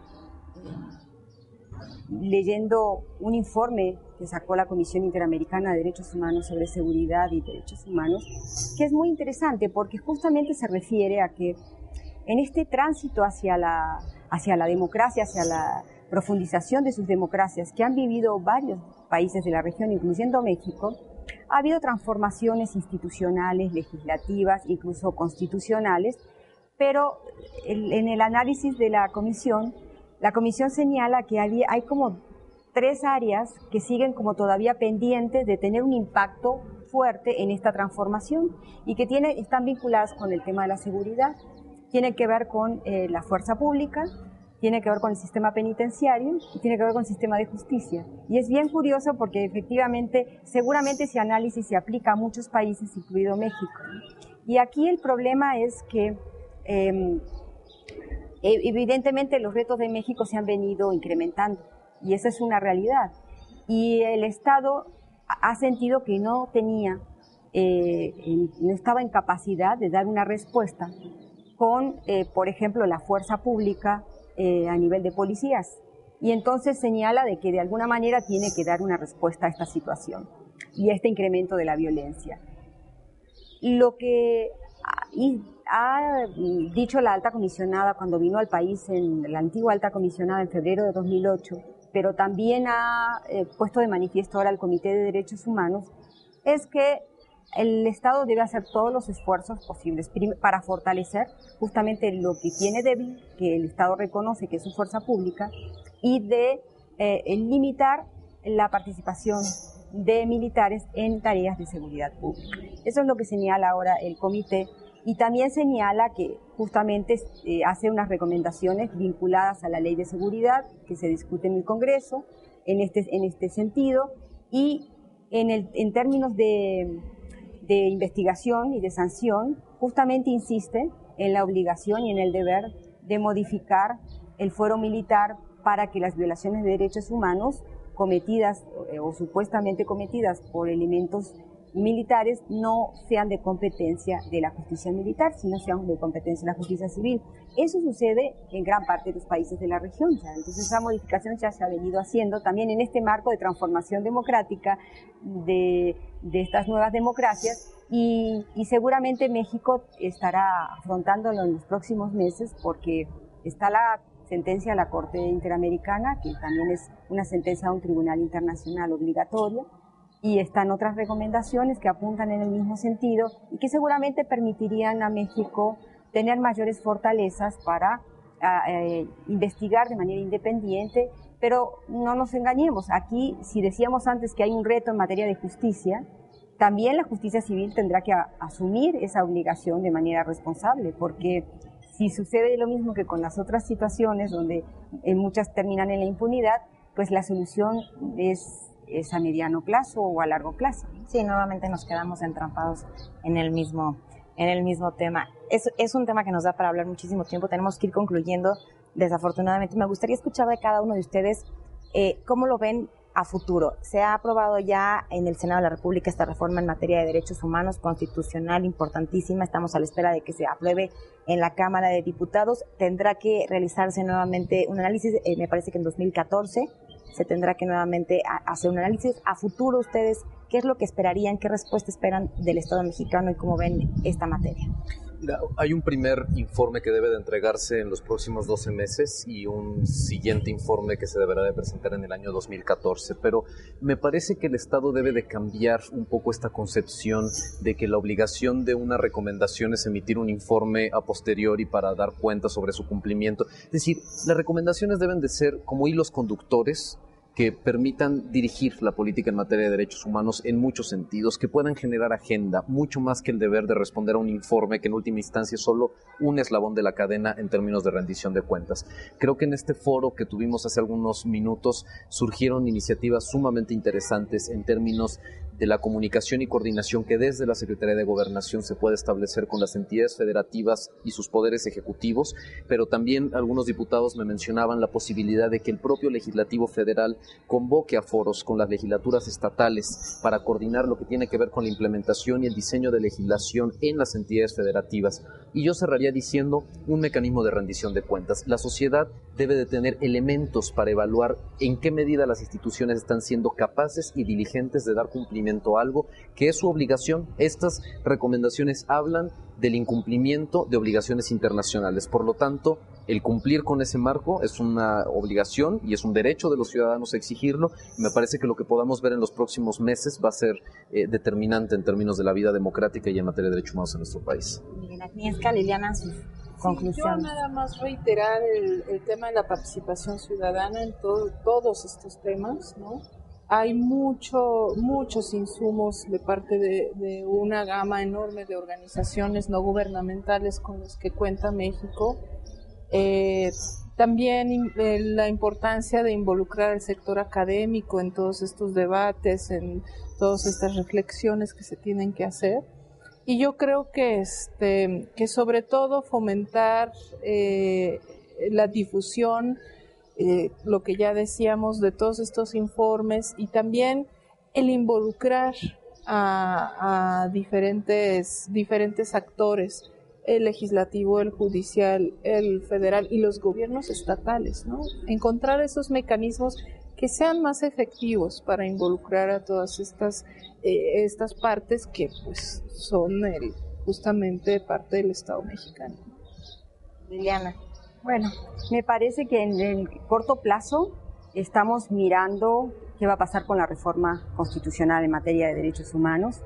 leyendo un informe que sacó la Comisión Interamericana de Derechos Humanos sobre seguridad y derechos humanos, que es muy interesante porque justamente se refiere a que en este tránsito hacia la democracia, hacia la profundización de sus democracias que han vivido varios países de la región, incluyendo México, ha habido transformaciones institucionales, legislativas, incluso constitucionales, pero en el análisis de la comisión señala que hay como 3 áreas que siguen como todavía pendientes de tener un impacto fuerte en esta transformación y que están vinculadas con el tema de la seguridad. Tiene que ver con la fuerza pública, tiene que ver con el sistema penitenciario y tiene que ver con el sistema de justicia. Y es bien curioso porque efectivamente, seguramente ese análisis se aplica a muchos países, incluido México. Y aquí el problema es que evidentemente los retos de México se han venido incrementando y esa es una realidad. Y el Estado ha sentido que no estaba en capacidad de dar una respuesta con, por ejemplo, la fuerza pública a nivel de policías. Y entonces señala de que de alguna manera tiene que dar una respuesta a esta situación y a este incremento de la violencia. Lo que ha dicho la alta comisionada cuando vino al país, la antigua alta comisionada en febrero de 2008, pero también ha puesto de manifiesto ahora el Comité de Derechos Humanos, es que el Estado debe hacer todos los esfuerzos posibles para fortalecer justamente lo que tiene débil, que el Estado reconoce que es su fuerza pública, y de limitar la participación de militares en tareas de seguridad pública. Eso es lo que señala ahora el comité y también señala que justamente hace unas recomendaciones vinculadas a la ley de seguridad que se discute en el Congreso en este sentido y en términos de investigación y de sanción, justamente insiste en la obligación y en el deber de modificar el fuero militar para que las violaciones de derechos humanos cometidas o supuestamente cometidas por elementos militares no sean de competencia de la justicia militar, sino sean de competencia de la justicia civil. Eso sucede en gran parte de los países de la región. Entonces esa modificación ya se ha venido haciendo también en este marco de transformación democrática de estas nuevas democracias, y seguramente México estará afrontándolo en los próximos meses, porque está la sentencia de la Corte Interamericana, que también es una sentencia a un tribunal internacional obligatoria, y están otras recomendaciones que apuntan en el mismo sentido y que seguramente permitirían a México tener mayores fortalezas para investigar de manera independiente. Pero no nos engañemos, aquí, si decíamos antes que hay un reto en materia de justicia, también la justicia civil tendrá que asumir esa obligación de manera responsable, porque si sucede lo mismo que con las otras situaciones, donde muchas terminan en la impunidad, pues la solución es a mediano plazo o a largo plazo. Sí, nuevamente nos quedamos entrampados en el mismo tema. Es un tema que nos da para hablar muchísimo tiempo, tenemos que ir concluyendo, desafortunadamente. Me gustaría escuchar de cada uno de ustedes cómo lo ven a futuro. Se ha aprobado ya en el Senado de la República esta reforma en materia de derechos humanos, constitucional, importantísima. Estamos a la espera de que se apruebe en la Cámara de Diputados. Tendrá que realizarse nuevamente un análisis, me parece que en 2014 se tendrá que nuevamente hacer un análisis. A futuro, ustedes, ¿qué es lo que esperarían, qué respuesta esperan del Estado mexicano y cómo ven esta materia? Mira, hay un primer informe que debe de entregarse en los próximos 12 meses y un siguiente informe que se deberá de presentar en el año 2014, pero me parece que el Estado debe de cambiar un poco esta concepción de que la obligación de una recomendación es emitir un informe a posteriori para dar cuenta sobre su cumplimiento. Es decir, las recomendaciones deben de ser como hilos conductores que permitan dirigir la política en materia de derechos humanos en muchos sentidos, que puedan generar agenda, mucho más que el deber de responder a un informe que en última instancia es solo un eslabón de la cadena en términos de rendición de cuentas. Creo que en este foro que tuvimos hace algunos minutos surgieron iniciativas sumamente interesantes en términos de la comunicación y coordinación que desde la Secretaría de Gobernación se puede establecer con las entidades federativas y sus poderes ejecutivos, pero también algunos diputados me mencionaban la posibilidad de que el propio Legislativo Federal convoque a foros con las legislaturas estatales para coordinar lo que tiene que ver con la implementación y el diseño de legislación en las entidades federativas. Y yo cerraría diciendo un mecanismo de rendición de cuentas. La sociedad debe de tener elementos para evaluar en qué medida las instituciones están siendo capaces y diligentes de dar cumplimiento a algo que es su obligación. Estas recomendaciones hablan del incumplimiento de obligaciones internacionales. Por lo tanto, el cumplir con ese marco es una obligación y es un derecho de los ciudadanos exigirlo. Me parece que lo que podamos ver en los próximos meses va a ser determinante en términos de la vida democrática y en materia de derechos humanos en nuestro país. Bien, Agnieszka, Liliana, sus conclusiones. Yo nada más reiterar el tema de la participación ciudadana en todos estos temas, ¿no? Hay muchos insumos de parte de una gama enorme de organizaciones no gubernamentales con las que cuenta México. También la importancia de involucrar al sector académico en todos estos debates, en todas estas reflexiones que se tienen que hacer. Y yo creo que sobre todo fomentar la difusión, lo que ya decíamos de todos estos informes, y también el involucrar a diferentes actores, el legislativo, el judicial, el federal y los gobiernos estatales, ¿no? Encontrar esos mecanismos que sean más efectivos para involucrar a todas estas partes que pues son justamente parte del Estado mexicano. Liliana. Bueno, me parece que en el corto plazo estamos mirando qué va a pasar con la reforma constitucional en materia de derechos humanos.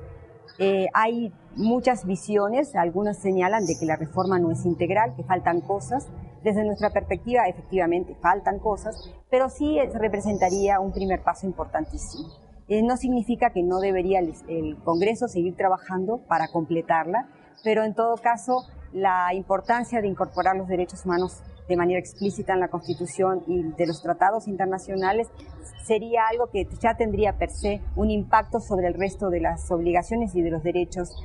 Hay muchas visiones, algunas señalan de que la reforma no es integral, que faltan cosas. Desde nuestra perspectiva, efectivamente, faltan cosas, pero sí representaría un primer paso importantísimo. No significa que no debería el Congreso seguir trabajando para completarla, pero en todo caso, la importancia de incorporar los derechos humanos de manera explícita en la Constitución y de los tratados internacionales sería algo que ya tendría per se un impacto sobre el resto de las obligaciones y de los derechos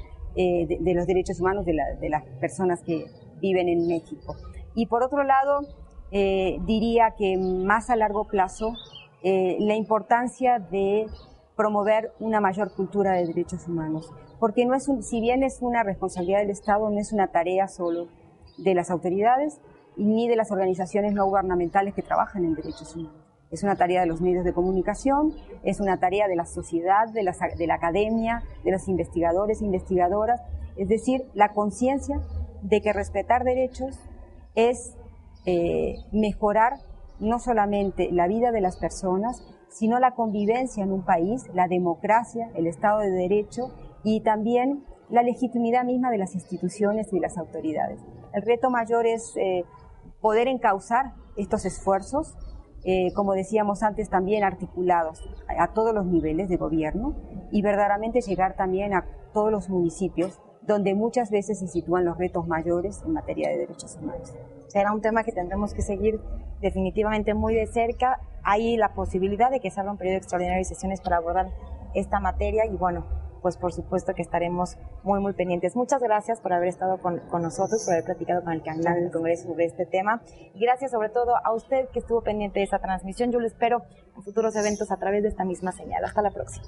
humanos de las personas que viven en México. Y por otro lado, diría que más a largo plazo la importancia de promover una mayor cultura de derechos humanos, porque no es si bien es una responsabilidad del Estado, no es una tarea solo de las autoridades ni de las organizaciones no gubernamentales que trabajan en derechos humanos. Es una tarea de los medios de comunicación, es una tarea de la sociedad, de la academia, de los investigadores e investigadoras, es decir, la conciencia de que respetar derechos es mejorar no solamente la vida de las personas, sino la convivencia en un país, la democracia, el Estado de Derecho y también la legitimidad misma de las instituciones y de las autoridades. El reto mayor es poder encauzar estos esfuerzos, como decíamos antes, también articulados a todos los niveles de gobierno y verdaderamente llegar también a todos los municipios donde muchas veces se sitúan los retos mayores en materia de derechos humanos. Será un tema que tendremos que seguir definitivamente muy de cerca. Hay la posibilidad de que se abra un periodo extraordinario de sesiones para abordar esta materia y bueno, pues por supuesto que estaremos muy pendientes. Muchas gracias por haber estado con nosotros, por haber platicado con el canal del Congreso sobre este tema y gracias sobre todo a usted que estuvo pendiente de esta transmisión. Yo lo espero en futuros eventos a través de esta misma señal. Hasta la próxima.